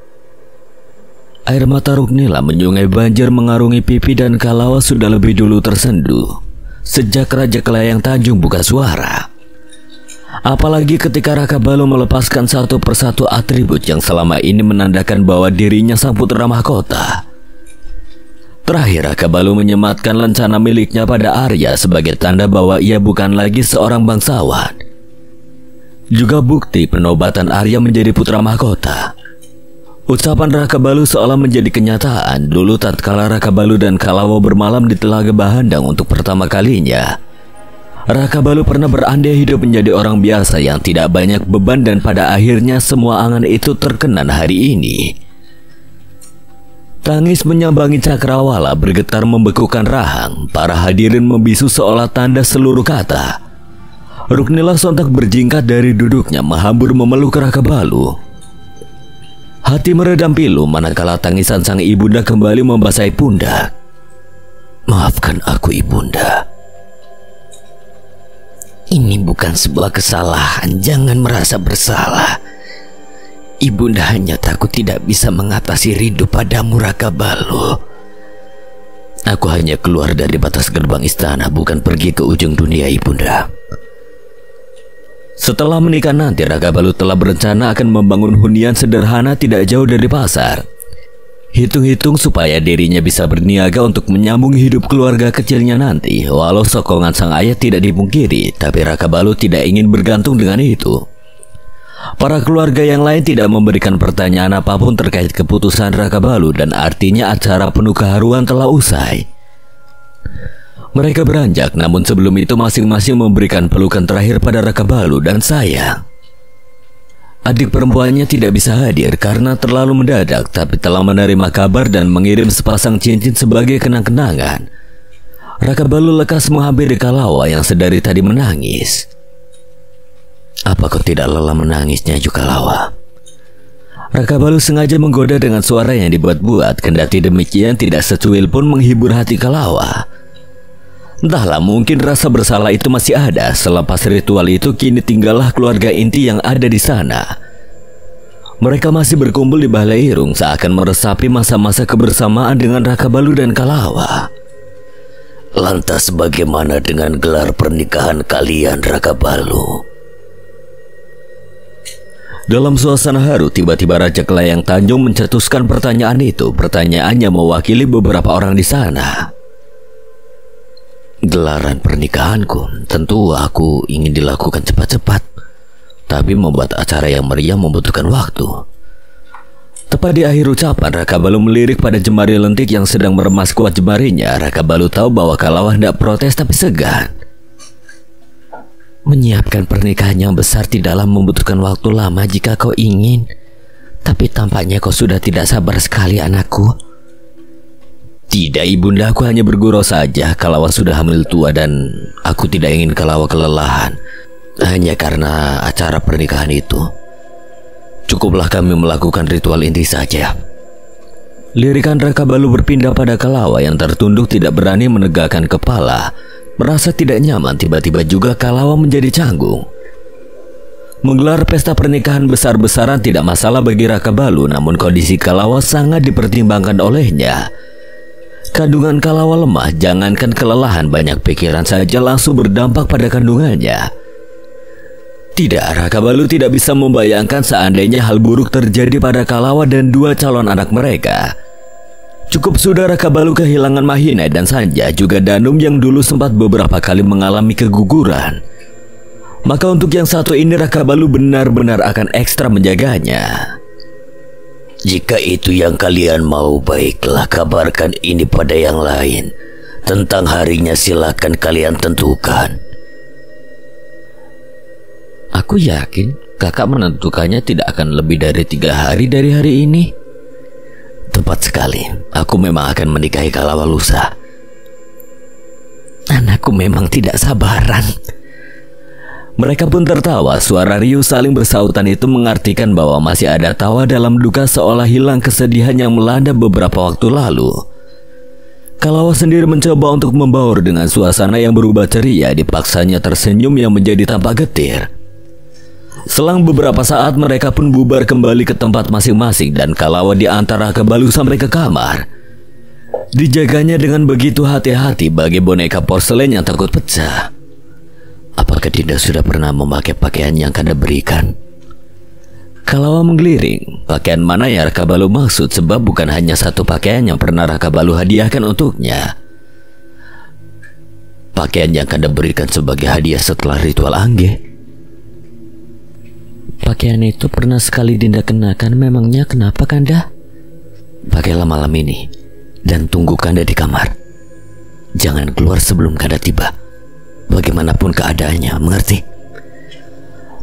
[SPEAKER 1] Air mata Ruknila menyungai banjir mengarungi pipi dan Kalawa sudah lebih dulu tersenduh sejak Raja Kelayang Tanjung buka suara. Apalagi ketika Raka Balu melepaskan satu persatu atribut yang selama ini menandakan bahwa dirinya sang putra mahkota. Terakhir Raka Balu menyematkan lencana miliknya pada Arya sebagai tanda bahwa ia bukan lagi seorang bangsawan. Juga bukti penobatan Arya menjadi putra mahkota. Ucapan Raka Balu seolah menjadi kenyataan dulu tatkala Raka Balu dan Kalawa bermalam di Telaga Bahandang untuk pertama kalinya. Raka Balu pernah berandai hidup menjadi orang biasa yang tidak banyak beban, dan pada akhirnya semua angan itu terkenan hari ini. Tangis menyambangi cakrawala bergetar membekukan rahang. Para hadirin membisu seolah tanda seluruh kata. Ruknila sontak berjingkat dari duduknya menghambur memeluk Raka Balu. Hati meredam pilu manakala tangisan sang ibunda kembali membasahi pundak.
[SPEAKER 3] Maafkan aku ibunda. Ini bukan sebuah kesalahan, jangan merasa bersalah. Ibunda hanya takut tidak bisa mengatasi rindu padamu Raka Balu. Aku hanya keluar dari batas gerbang istana, bukan pergi ke ujung dunia ibunda.
[SPEAKER 1] Setelah menikah nanti, Raka Balu telah berencana akan membangun hunian sederhana tidak jauh dari pasar. Hitung-hitung supaya dirinya bisa berniaga untuk menyambung hidup keluarga kecilnya nanti. Walau sokongan sang ayah tidak dipungkiri, tapi Raka Balu tidak ingin bergantung dengan itu. Para keluarga yang lain tidak memberikan pertanyaan apapun terkait keputusan Raka Balu, dan artinya acara penuh keharuan telah usai. Mereka beranjak, namun sebelum itu masing-masing memberikan pelukan terakhir pada Raka Balu dan sayang. Adik perempuannya tidak bisa hadir karena terlalu mendadak, tapi telah menerima kabar dan mengirim sepasang cincin sebagai kenang-kenangan. Raka Balu lekas menghampiri Kalawa yang sedari tadi menangis.
[SPEAKER 3] Apa kau tidak lelah menangisnya juga, Kalawa?
[SPEAKER 1] Raka Balu sengaja menggoda dengan suara yang dibuat-buat, kendati demikian tidak secuil pun menghibur hati Kalawa. Entahlah, mungkin rasa bersalah itu masih ada. Selepas ritual itu, kini tinggallah keluarga inti yang ada di sana. Mereka masih berkumpul di Balai Irung seakan meresapi masa-masa kebersamaan dengan Raka Balu dan Kalawa.
[SPEAKER 3] Lantas bagaimana dengan gelar pernikahan kalian, Raka Balu?
[SPEAKER 1] Dalam suasana haru, tiba-tiba Raja Kelayang Tanjung mencetuskan pertanyaan itu. Pertanyaannya mewakili beberapa orang di sana.
[SPEAKER 3] Gelaran pernikahanku tentu aku ingin dilakukan cepat-cepat, tapi membuat acara yang meriah membutuhkan waktu.
[SPEAKER 1] Tepat di akhir ucapan, Raka Balu melirik pada jemari lentik yang sedang meremas kuat jemarinya. Raka Balu tahu bahwa Kalawa hendak protes tapi segan.
[SPEAKER 2] Menyiapkan pernikahan yang besar tidaklah membutuhkan waktu lama jika kau ingin. Tapi tampaknya kau sudah tidak sabar sekali, anakku.
[SPEAKER 1] Tidak ibunda, aku hanya bergurau saja. Kalawa sudah hamil tua dan aku tidak ingin Kalawa kelelahan.
[SPEAKER 3] Hanya karena acara pernikahan itu.
[SPEAKER 1] Cukuplah kami melakukan ritual inti saja. Lirikan Raka Balu berpindah pada Kalawa yang tertunduk tidak berani menegakkan kepala. Merasa tidak nyaman, tiba-tiba juga Kalawa menjadi canggung. Menggelar pesta pernikahan besar-besaran tidak masalah bagi Raka Balu, namun kondisi Kalawa sangat dipertimbangkan olehnya. Kandungan Kalawa lemah, jangankan kelelahan, banyak pikiran saja langsung berdampak pada kandungannya. Tidak, Raka Balu tidak bisa membayangkan seandainya hal buruk terjadi pada Kalawa dan dua calon anak mereka. Cukup sudah Raka Balu kehilangan Mahina dan Sanja, juga Danum yang dulu sempat beberapa kali mengalami keguguran. Maka untuk yang satu ini Raka Balu benar-benar akan ekstra menjaganya.
[SPEAKER 3] Jika itu yang kalian mau, baiklah, kabarkan ini pada yang lain. Tentang harinya silakan kalian tentukan.
[SPEAKER 2] Aku yakin kakak menentukannya tidak akan lebih dari 3 hari dari hari ini.
[SPEAKER 3] Tepat sekali, aku memang akan menikahi Kalawa lusa.
[SPEAKER 2] Anakku memang tidak sabaran.
[SPEAKER 1] Mereka pun tertawa. Suara riuh saling bersautan itu mengartikan bahwa masih ada tawa dalam duka, seolah hilang kesedihan yang melanda beberapa waktu lalu. Kalawa sendiri mencoba untuk membaur dengan suasana yang berubah ceria. Dipaksanya tersenyum yang menjadi tampak getir. Selang beberapa saat mereka pun bubar kembali ke tempat masing-masing dan Kalawa diantar Raka Balu sampai ke kamar. Dijaganya dengan begitu hati-hati bagi boneka porselen yang takut pecah.
[SPEAKER 3] Apakah Dinda sudah pernah memakai pakaian yang Kanda berikan?
[SPEAKER 1] Kalawa menggeliring. Pakaian mana yang Raka Balu maksud, sebab bukan hanya satu pakaian yang pernah Raka Balu hadiahkan untuknya.
[SPEAKER 3] Pakaian yang Kanda berikan sebagai hadiah setelah ritual Angge.
[SPEAKER 2] Pakaian itu pernah sekali Dinda kenakan. Memangnya kenapa, Kanda?
[SPEAKER 3] Pakailah malam ini dan tunggu Kanda di kamar. Jangan keluar sebelum Kanda tiba, bagaimanapun keadaannya, mengerti?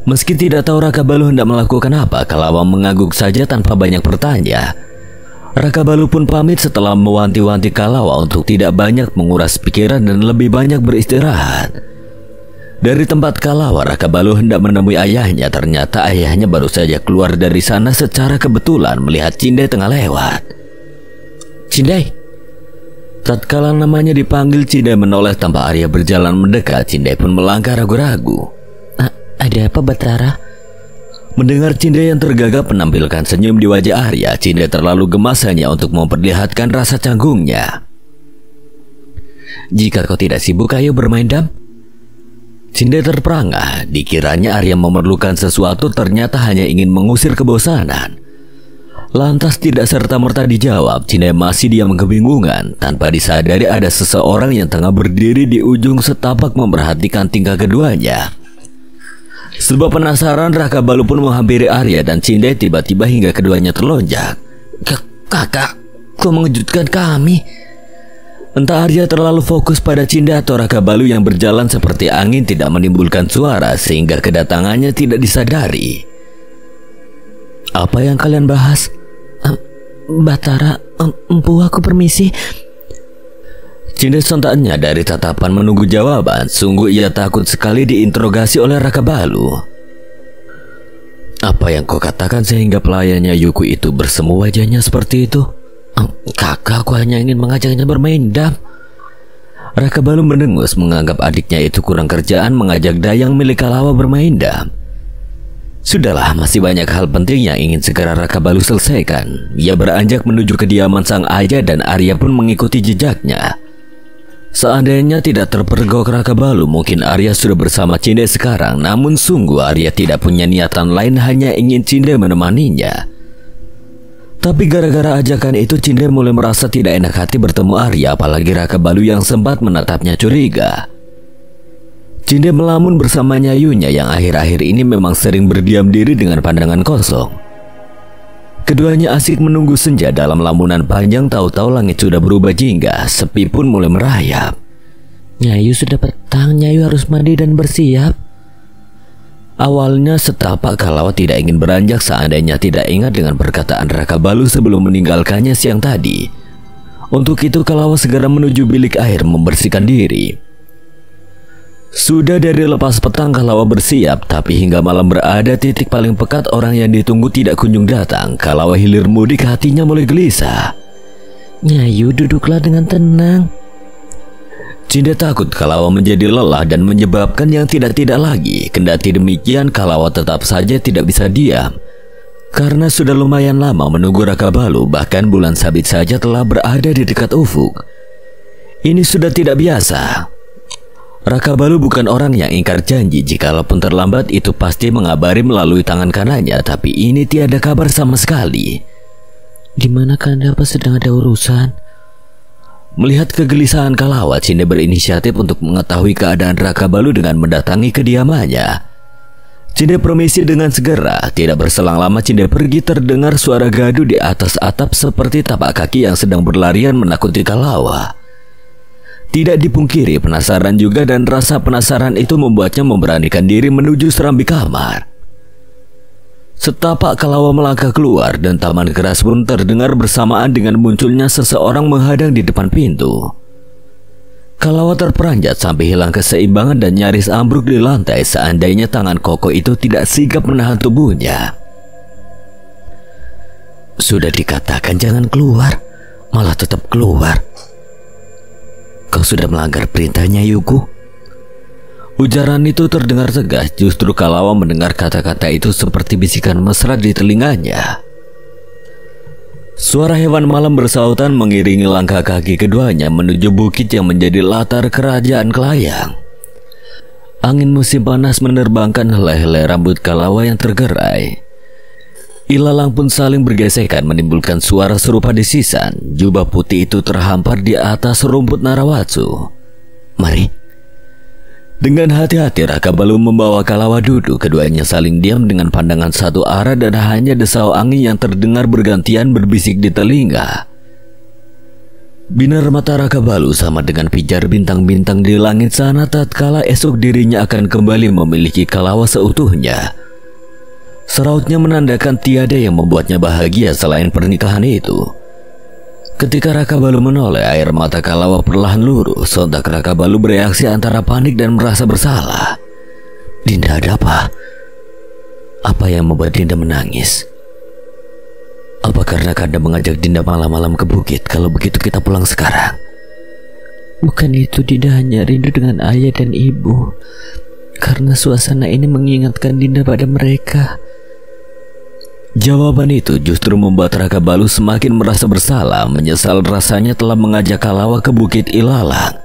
[SPEAKER 1] Meski tidak tahu Raka Balu hendak melakukan apa, Kalawa mengangguk saja tanpa banyak bertanya. Raka Balu pun pamit setelah mewanti-wanti Kalawa untuk tidak banyak menguras pikiran dan lebih banyak beristirahat. Dari tempat Kalawa, Raka Balu hendak menemui ayahnya. Ternyata ayahnya baru saja keluar dari sana secara kebetulan melihat Cindai tengah lewat. "Cindai!" Tatkala namanya dipanggil, Cindai menoleh tanpa Arya berjalan mendekat. Cindai pun melangkah ragu-ragu.
[SPEAKER 2] Ada apa, Batara?
[SPEAKER 1] Mendengar Cindai yang tergagap menampilkan senyum di wajah Arya, Cindai terlalu gemas hanya untuk memperlihatkan rasa canggungnya. "Jika kau tidak sibuk, ayo bermain dam." Cindai terperangah. Dikiranya Arya memerlukan sesuatu, ternyata hanya ingin mengusir kebosanan. Lantas tidak serta-merta dijawab, Cindai masih diam kebingungan. Tanpa disadari ada seseorang yang tengah berdiri di ujung setapak memperhatikan tingkah keduanya. Sebab penasaran, Raka Balu pun menghampiri Arya dan Cindai tiba-tiba hingga keduanya terlonjak.
[SPEAKER 2] Kakak, kau mengejutkan kami."
[SPEAKER 1] Entah Arya terlalu fokus pada Cindai atau Raka Balu yang berjalan seperti angin tidak menimbulkan suara sehingga kedatangannya tidak disadari. "Apa yang kalian bahas?"
[SPEAKER 2] "Batara, empu aku permisi."
[SPEAKER 1] Cindai sontaknya dari tatapan menunggu jawaban. Sungguh ia takut sekali diinterogasi oleh Raka Balu.
[SPEAKER 3] "Apa yang kau katakan sehingga pelayannya Yuku itu bersemu wajahnya seperti itu?"
[SPEAKER 2] "Kakak, aku hanya ingin mengajaknya bermain dam."
[SPEAKER 1] Raka Balu mendengus, menganggap adiknya itu kurang kerjaan mengajak dayang milik Kalawa bermain dam. Sudahlah, masih banyak hal penting yang ingin segera Raka Balu selesaikan. Ia beranjak menuju kediaman sang ayah dan Arya pun mengikuti jejaknya. Seandainya tidak terpergok Raka Balu, mungkin Arya sudah bersama Cindai sekarang. Namun sungguh Arya tidak punya niatan lain, hanya ingin Cindai menemaninya. Tapi gara-gara ajakan itu, Cindai mulai merasa tidak enak hati bertemu Arya, apalagi Raka Balu yang sempat menatapnya curiga. Cindai melamun bersama nyayunya yang akhir-akhir ini memang sering berdiam diri dengan pandangan kosong. Keduanya asik menunggu senja dalam lamunan panjang. Tahu-tahu langit sudah berubah jingga, sepi pun mulai merayap.
[SPEAKER 2] "Nyayu sudah petang, Nyayu harus mandi dan bersiap."
[SPEAKER 1] Awalnya setapak Kalawa tidak ingin beranjak seandainya tidak ingat dengan perkataan Raka Balu sebelum meninggalkannya siang tadi. Untuk itu Kalawa segera menuju bilik air membersihkan diri. Sudah dari lepas petang Kalawa bersiap, tapi hingga malam berada titik paling pekat orang yang ditunggu tidak kunjung datang. Kalawa hilir mudik, hatinya mulai gelisah.
[SPEAKER 2] "Nyayu, duduklah dengan tenang."
[SPEAKER 1] Cindai takut Kalawa menjadi lelah dan menyebabkan yang tidak-tidak lagi. Kendati demikian, Kalawa tetap saja tidak bisa diam. Karena sudah lumayan lama menunggu Raka Balu, bahkan bulan sabit saja telah berada di dekat ufuk. Ini sudah tidak biasa. Raka Balu bukan orang yang ingkar janji. Jikalaupun terlambat, itu pasti mengabari melalui tangan kanannya. Tapi ini tiada kabar sama sekali.
[SPEAKER 2] "Di mana Kanda? Apa sedang ada urusan?"
[SPEAKER 1] Melihat kegelisahan Kalawa, Cindai berinisiatif untuk mengetahui keadaan Raka Balu dengan mendatangi kediamannya. Cindai permisi dengan segera. Tidak berselang lama Cindai pergi. Terdengar suara gaduh di atas atap seperti tapak kaki yang sedang berlarian menakuti Kalawa. Tidak dipungkiri, penasaran juga, dan rasa penasaran itu membuatnya memberanikan diri menuju serambi kamar. Setapak Kalawa melangkah keluar dan taman keras pun terdengar bersamaan dengan munculnya seseorang menghadang di depan pintu. Kalawa terperanjat sampai hilang keseimbangan dan nyaris ambruk di lantai seandainya tangan Koko itu tidak sigap menahan tubuhnya. Sudah dikatakan jangan keluar, malah tetap keluar. Kau sudah melanggar perintahnya, Yuku. Ujaran itu terdengar tegas, justru Kalawa mendengar kata-kata itu seperti bisikan mesra di telinganya. Suara hewan malam bersautan mengiringi langkah kaki keduanya menuju bukit yang menjadi latar kerajaan Kelayang. Angin musim panas menerbangkan helai-helai rambut Kalawa yang tergerai. Ilalang pun saling bergesekan menimbulkan suara serupa desisan. Jubah putih itu terhampar di atas rumput Narawatsu. Mari. Dengan hati-hati Raka Balu membawa Kalawa duduk. Keduanya saling diam dengan pandangan satu arah dan hanya desau angin yang terdengar bergantian berbisik di telinga. Binar mata Raka Balu sama dengan pijar bintang-bintang di langit sana tatkala esok dirinya akan kembali memiliki Kalawa seutuhnya. Serautnya menandakan tiada yang membuatnya bahagia selain pernikahan itu. Ketika Raka Balu menoleh, air mata Kalawa perlahan luruh. Sontak Raka Balu bereaksi antara panik dan merasa bersalah. Dinda, ada apa? Apa yang membuat Dinda menangis? Apa karena Kanda mengajak Dinda malam-malam ke bukit? Kalau begitu kita pulang sekarang.
[SPEAKER 2] Bukan itu, Dinda hanya rindu dengan ayah dan ibu. Karena suasana ini mengingatkan Dinda pada mereka.
[SPEAKER 1] Jawaban itu justru membuat Raka Balu semakin merasa bersalah, menyesal rasanya telah mengajak Kalawa ke Bukit Ilalang.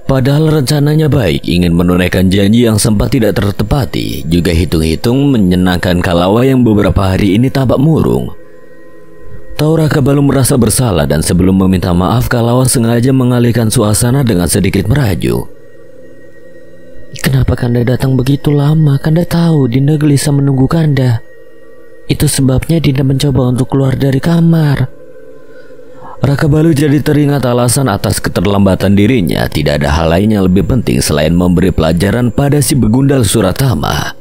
[SPEAKER 1] Padahal rencananya baik, ingin menunaikan janji yang sempat tidak tertepati, juga hitung-hitung menyenangkan Kalawa yang beberapa hari ini tampak murung. Tahu Raka Balu merasa bersalah dan sebelum meminta maaf, Kalawa sengaja mengalihkan suasana dengan sedikit merajuk.
[SPEAKER 2] Kenapa Kanda datang begitu lama? Kanda tahu Dinda gelisah menunggu Kanda. Itu sebabnya Dinda mencoba untuk keluar dari kamar.
[SPEAKER 1] Raka Balu jadi teringat alasan atas keterlambatan dirinya. Tidak ada hal lain yang lebih penting selain memberi pelajaran pada si begundal Suratama.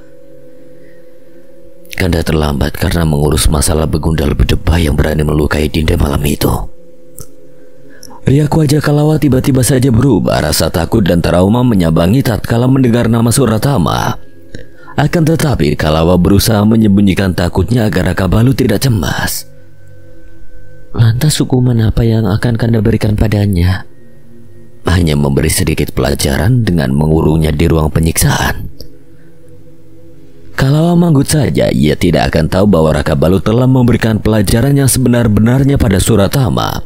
[SPEAKER 1] Kanda terlambat karena mengurus masalah begundal bedebah yang berani melukai Dinda malam itu. Riak wajah Kalawa tiba-tiba saja berubah. Rasa takut dan trauma menyabangi tatkala mendengar nama Suratama. Akan tetapi Kalawa berusaha menyembunyikan takutnya agar Raka Balu tidak cemas.
[SPEAKER 2] Lantas hukuman apa yang akan Kanda berikan padanya?
[SPEAKER 1] Hanya memberi sedikit pelajaran dengan mengurungnya di ruang penyiksaan. Kalawa manggut saja. Ia tidak akan tahu bahwa Raka Balu telah memberikan pelajaran yang sebenar-benarnya pada Suratama.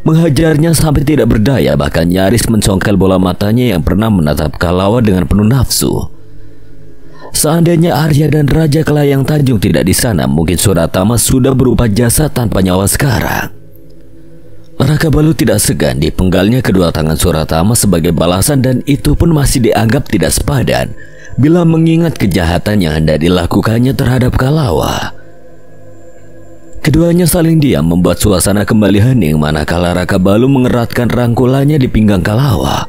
[SPEAKER 1] Menghajarnya sampai tidak berdaya, bahkan nyaris mencongkel bola matanya yang pernah menatap Kalawa dengan penuh nafsu. Seandainya Arya dan Raja Kelayang Tanjung tidak di sana, mungkin Suratama sudah berupa jasad tanpa nyawa sekarang. Raka Balu tidak segan dipenggalnya kedua tangan Suratama sebagai balasan, dan itu pun masih dianggap tidak sepadan bila mengingat kejahatan yang hendak dilakukannya terhadap Kalawa. Keduanya saling diam membuat suasana kembali hening manakala Raka Balu mengeratkan rangkulannya di pinggang Kalawa.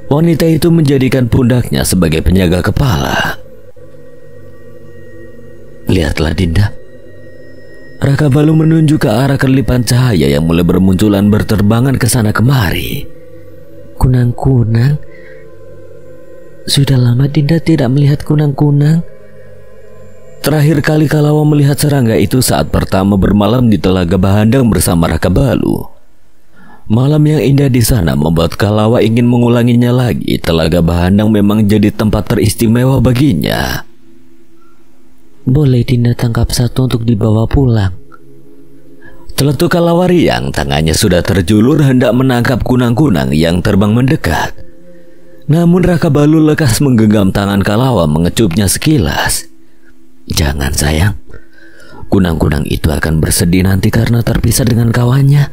[SPEAKER 1] Wanita itu menjadikan pundaknya sebagai penjaga kepala. Lihatlah Dinda. Raka Balu menunjuk ke arah kerlipan cahaya yang mulai bermunculan berterbangan ke sana kemari.
[SPEAKER 2] Kunang-kunang? Sudah lama Dinda tidak melihat kunang-kunang.
[SPEAKER 1] Terakhir kali Kalawa melihat serangga itu saat pertama bermalam di Telaga Bahandang bersama Raka Balu. Malam yang indah di sana membuat Kalawa ingin mengulanginya lagi. Telaga Bahandang memang jadi tempat teristimewa baginya.
[SPEAKER 2] Boleh Dinda tangkap satu untuk dibawa pulang?
[SPEAKER 1] Celetuk Kalawa riang, tangannya sudah terjulur hendak menangkap kunang-kunang yang terbang mendekat. Namun Raka Balu lekas menggenggam tangan Kalawa, mengecupnya sekilas. Jangan sayang, kunang-kunang itu akan bersedih nanti karena terpisah dengan kawannya.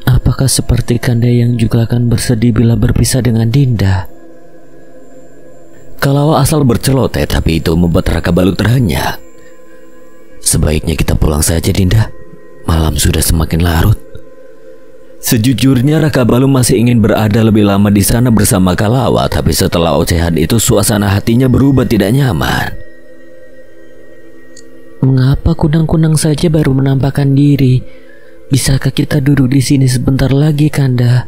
[SPEAKER 2] Apakah seperti Kanda yang juga akan bersedih bila berpisah dengan Dinda?
[SPEAKER 1] Kalawa asal berceloteh, tapi itu membuat Raka Balu terhenyak. Sebaiknya kita pulang saja Dinda. Malam sudah semakin larut. Sejujurnya Raka Balu masih ingin berada lebih lama di sana bersama Kalawa, tapi setelah ocehan itu suasana hatinya berubah tidak nyaman.
[SPEAKER 2] Mengapa kunang-kunang saja baru menampakkan diri? Bisakah kita duduk di sini sebentar lagi, Kanda?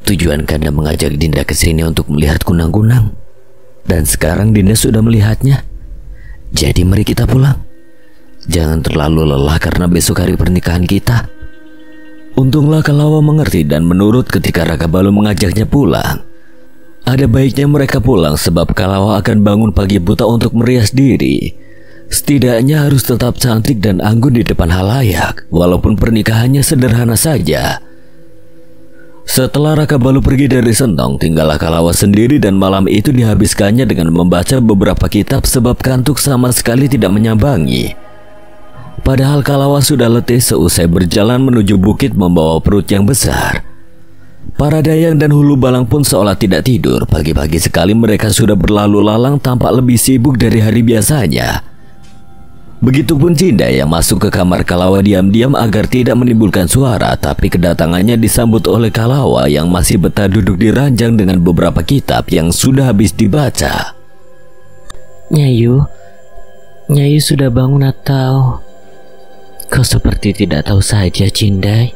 [SPEAKER 1] Tujuan Kanda mengajak Dinda ke sini untuk melihat kunang-kunang. Dan sekarang Dinda sudah melihatnya. Jadi mari kita pulang. Jangan terlalu lelah karena besok hari pernikahan kita. Untunglah Kalawa mengerti dan menurut ketika Raka Balu mengajaknya pulang. Ada baiknya mereka pulang sebab Kalawa akan bangun pagi buta untuk merias diri. Setidaknya harus tetap cantik dan anggun di depan halayak, walaupun pernikahannya sederhana saja. Setelah Raka Balu pergi dari Sentong, tinggallah Kalawa sendiri dan malam itu dihabiskannya dengan membaca beberapa kitab sebab kantuk sama sekali tidak menyambangi. Padahal Kalawa sudah letih seusai berjalan menuju bukit membawa perut yang besar. Para Dayang dan Hulu Balang pun seolah tidak tidur. Pagi-pagi sekali mereka sudah berlalu lalang tampak lebih sibuk dari hari biasanya. Begitupun Cinda yang masuk ke kamar Kalawa diam-diam agar tidak menimbulkan suara. Tapi kedatangannya disambut oleh Kalawa yang masih betah duduk di ranjang dengan beberapa kitab yang sudah habis dibaca.
[SPEAKER 2] Nyayu sudah bangun atau... Kau seperti tidak tahu saja, Cindai.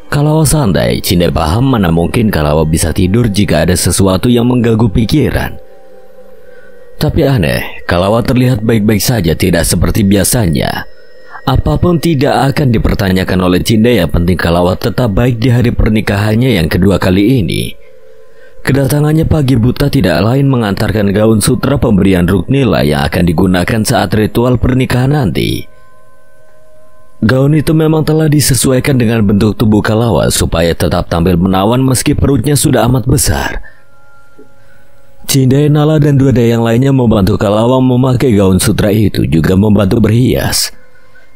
[SPEAKER 1] Kalawa santai, Cindai paham mana mungkin Kalawa bisa tidur jika ada sesuatu yang mengganggu pikiran. Tapi aneh, Kalawa terlihat baik-baik saja, tidak seperti biasanya. Apapun tidak akan dipertanyakan oleh Cindai, yang penting Kalawa tetap baik di hari pernikahannya yang kedua kali ini. Kedatangannya pagi buta tidak lain mengantarkan gaun sutra pemberian Ruknila yang akan digunakan saat ritual pernikahan nanti. Gaun itu memang telah disesuaikan dengan bentuk tubuh Kalawa supaya tetap tampil menawan meski perutnya sudah amat besar. Cindai, Nala dan 2 Dayang lainnya membantu Kalawa memakai gaun sutra itu, juga membantu berhias.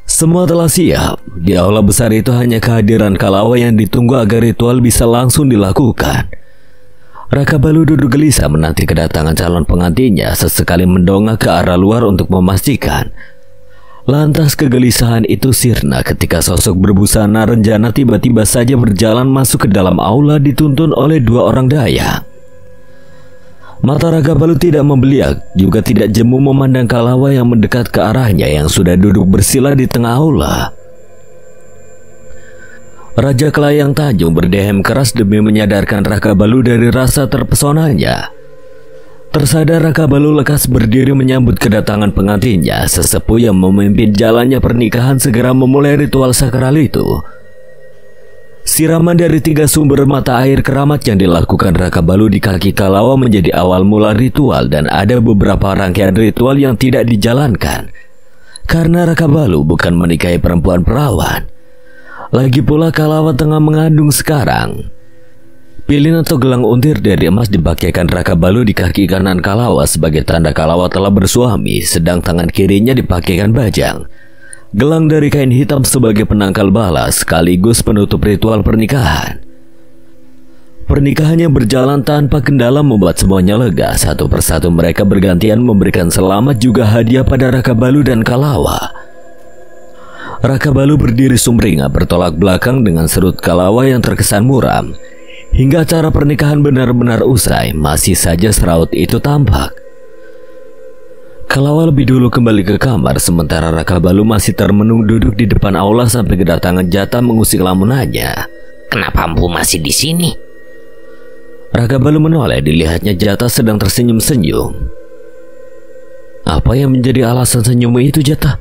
[SPEAKER 1] Semua telah siap. Di aula besar itu hanya kehadiran Kalawa yang ditunggu agar ritual bisa langsung dilakukan. Raka Balu duduk gelisah menanti kedatangan calon pengantinnya, sesekali mendongak ke arah luar untuk memastikan. Lantas kegelisahan itu sirna ketika sosok berbusana renjana tiba-tiba saja berjalan masuk ke dalam aula dituntun oleh 2 orang Dayang. Mata Raka Balu tidak membeliak, juga tidak jemu memandang Kalawa yang mendekat ke arahnya yang sudah duduk bersila di tengah aula. Raja Kelayang Tanjung berdehem keras demi menyadarkan Raka Balu dari rasa terpesonanya. Tersadar, Raka Balu lekas berdiri menyambut kedatangan pengantinnya. Sesepuh yang memimpin jalannya pernikahan segera memulai ritual sakral itu. Siraman dari 3 sumber mata air keramat yang dilakukan Raka Balu di kaki Kalawa menjadi awal mula ritual, dan ada beberapa rangkaian ritual yang tidak dijalankan karena Raka Balu bukan menikahi perempuan perawan. Lagi pula Kalawa tengah mengandung sekarang. Pilin atau gelang untir dari emas dipakaikan Raka Balu di kaki kanan Kalawa sebagai tanda Kalawa telah bersuami, sedang tangan kirinya dipakaikan bajang. Gelang dari kain hitam sebagai penangkal bala sekaligus penutup ritual pernikahan. Pernikahan yang berjalan tanpa kendala membuat semuanya lega. Satu persatu mereka bergantian memberikan selamat juga hadiah pada Raka Balu dan Kalawa. Raka Balu berdiri sumringah bertolak belakang dengan serut Kalawa yang terkesan muram. Hingga acara pernikahan benar-benar usai, masih saja seraut itu tampak. Kalawa lebih dulu kembali ke kamar, sementara Raka Balu masih termenung duduk di depan aula sampai kedatangan Jata mengusik lamunannya.
[SPEAKER 3] Kenapa Empu masih di sini?
[SPEAKER 1] Raka Balu menoleh, dilihatnya Jata sedang tersenyum-senyum. Apa yang menjadi alasan senyummu itu, Jata?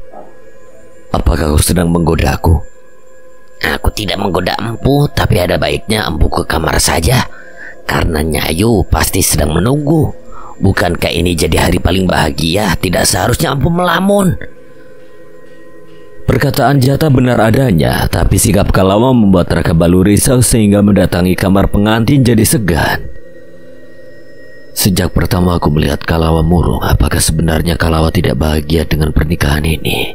[SPEAKER 1] Apakah kau sedang menggodaku?
[SPEAKER 3] Aku tidak menggoda Empu, tapi ada baiknya Empu ke kamar saja, karena Nyayu pasti sedang menunggu. Bukankah ini jadi hari paling bahagia? Tidak seharusnya Empu melamun.
[SPEAKER 1] Perkataan Jata benar adanya, tapi sikap Kalawa membuat Raka Balu risau sehingga mendatangi kamar pengantin jadi segan. Sejak pertama aku melihat Kalawa murung, apakah sebenarnya Kalawa tidak bahagia dengan pernikahan ini?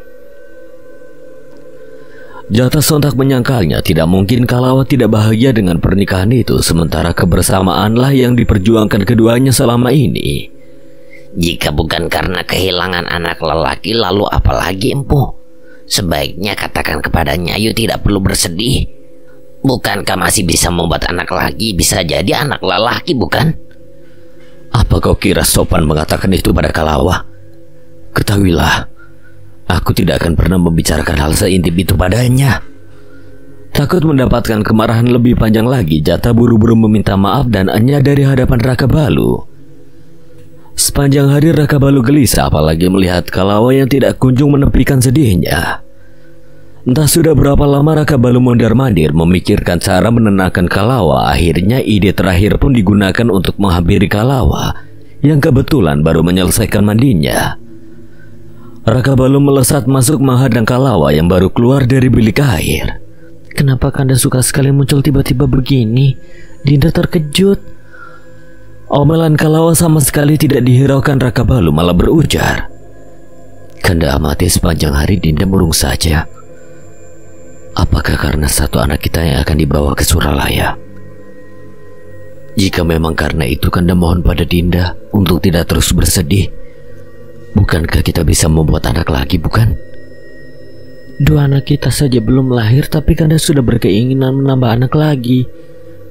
[SPEAKER 1] Jata sontak menyangkalnya, tidak mungkin Kalawa tidak bahagia dengan pernikahan itu, sementara kebersamaanlah yang diperjuangkan keduanya selama ini.
[SPEAKER 3] Jika bukan karena kehilangan anak lelaki, lalu apalagi Empu? Sebaiknya katakan kepada Nyayu tidak perlu bersedih. Bukankah masih bisa membuat anak lagi? Bisa jadi anak lelaki, bukan?
[SPEAKER 1] Apa kau kira sopan mengatakan itu pada Kalawa? Ketahuilah, aku tidak akan pernah membicarakan hal seintip itu padanya. Takut mendapatkan kemarahan lebih panjang lagi, Jata buru-buru meminta maaf dan Anya dari hadapan Raka Balu. Sepanjang hari Raka Balu gelisah, apalagi melihat Kalawa yang tidak kunjung menepikan sedihnya. Entah sudah berapa lama Raka Balu mondar-mandir memikirkan cara menenangkan Kalawa. Akhirnya ide terakhir pun digunakan untuk menghampiri Kalawa yang kebetulan baru menyelesaikan mandinya. Raka Balu melesat masuk menghadang Kalawa yang baru keluar dari bilik air.
[SPEAKER 2] Kenapa Kanda suka sekali muncul tiba-tiba begini? Dinda terkejut.
[SPEAKER 1] Omelan Kalawa sama sekali tidak dihiraukan Raka Balu, malah berujar,
[SPEAKER 3] Kanda amati sepanjang hari Dinda murung saja. Apakah karena satu anak kita yang akan dibawa ke Suralaya? Jika memang karena itu, Kanda mohon pada Dinda untuk tidak terus bersedih. Bukankah kita bisa membuat anak lagi, bukan?
[SPEAKER 2] 2 anak kita saja belum lahir, tapi Kanda sudah berkeinginan menambah anak lagi.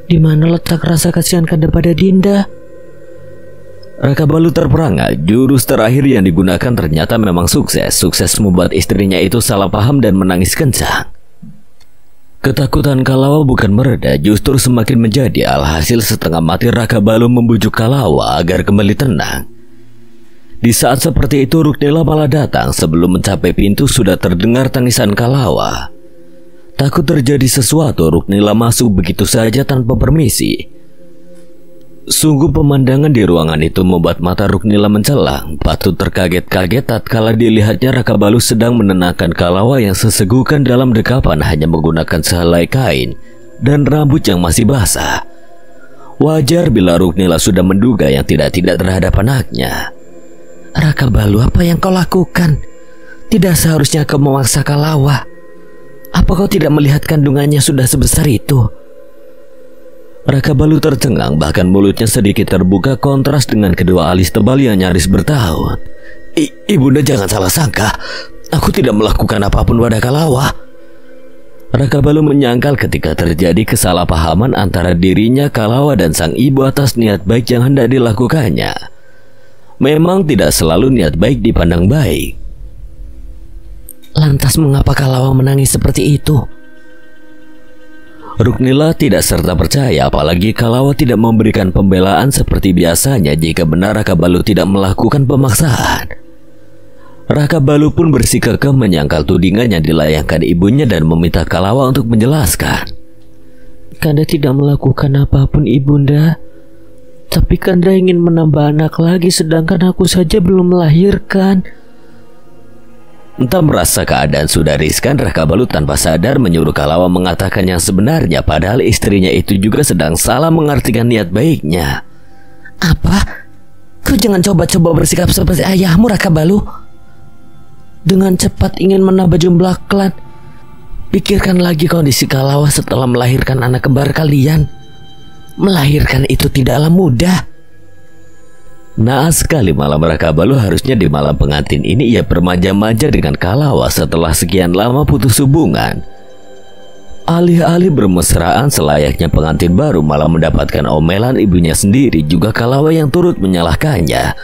[SPEAKER 2] Di mana letak rasa kasihan Kanda pada Dinda?
[SPEAKER 1] Raka Balu terperangah. Jurus terakhir yang digunakan ternyata memang sukses. Sukses membuat istrinya itu salah paham dan menangis kencang. Ketakutan Kalawa bukan mereda, justru semakin menjadi. Alhasil setengah mati Raka Balu membujuk Kalawa agar kembali tenang. Di saat seperti itu Ruknila malah datang. Sebelum mencapai pintu sudah terdengar tangisan Kalawa. Takut terjadi sesuatu, Ruknila masuk begitu saja tanpa permisi. Sungguh pemandangan di ruangan itu membuat mata Ruknila mencelang. Patut terkaget-kaget tatkala dilihatnya Raka Balu sedang menenangkan Kalawa yang sesegukan dalam dekapan hanya menggunakan sehelai kain dan rambut yang masih basah. Wajar bila Ruknila sudah menduga yang tidak-tidak terhadap anaknya.
[SPEAKER 2] Raka Balu, apa yang kau lakukan? Tidak seharusnya kau memaksa Kalawa. Apa kau tidak melihat kandungannya sudah sebesar itu?
[SPEAKER 1] Raka Balu tercengang, bahkan mulutnya sedikit terbuka kontras dengan kedua alis tebal yang nyaris bertahun. Ibunda jangan salah sangka. Aku tidak melakukan apapun pada Kalawa. Raka Balu menyangkal ketika terjadi kesalahpahaman antara dirinya, Kalawa, dan sang ibu atas niat baik yang hendak dilakukannya. Memang tidak selalu niat baik dipandang baik.
[SPEAKER 2] Lantas mengapa Kalawa menangis seperti itu?
[SPEAKER 1] Ruknila tidak serta percaya, apalagi Kalawa tidak memberikan pembelaan seperti biasanya jika benar Raka Balu tidak melakukan pemaksaan. Raka Balu pun bersikukuh menyangkal tudingan yang dilayangkan ibunya dan meminta Kalawa untuk menjelaskan.
[SPEAKER 2] Kanda tidak melakukan apapun, Ibunda. Tapi Kanda ingin menambah anak lagi sedangkan aku saja belum melahirkan.
[SPEAKER 1] Entah merasa keadaan sudah riskan, Raka Balu tanpa sadar menyuruh Kalawa mengatakan yang sebenarnya, padahal istrinya itu juga sedang salah mengartikan niat baiknya.
[SPEAKER 2] Apa? Kau jangan coba-coba bersikap seperti ayahmu, Raka Balu. Dengan cepat ingin menambah jumlah klan. Pikirkan lagi kondisi Kalawa setelah melahirkan anak kembar kalian. Melahirkan itu tidaklah mudah.
[SPEAKER 1] Naas sekali malam Raka Balu. Harusnya di malam pengantin ini ia bermanja-manja dengan Kalawa setelah sekian lama putus hubungan. Alih-alih bermesraan selayaknya pengantin baru, malah mendapatkan omelan ibunya sendiri, juga Kalawa yang turut menyalahkannya.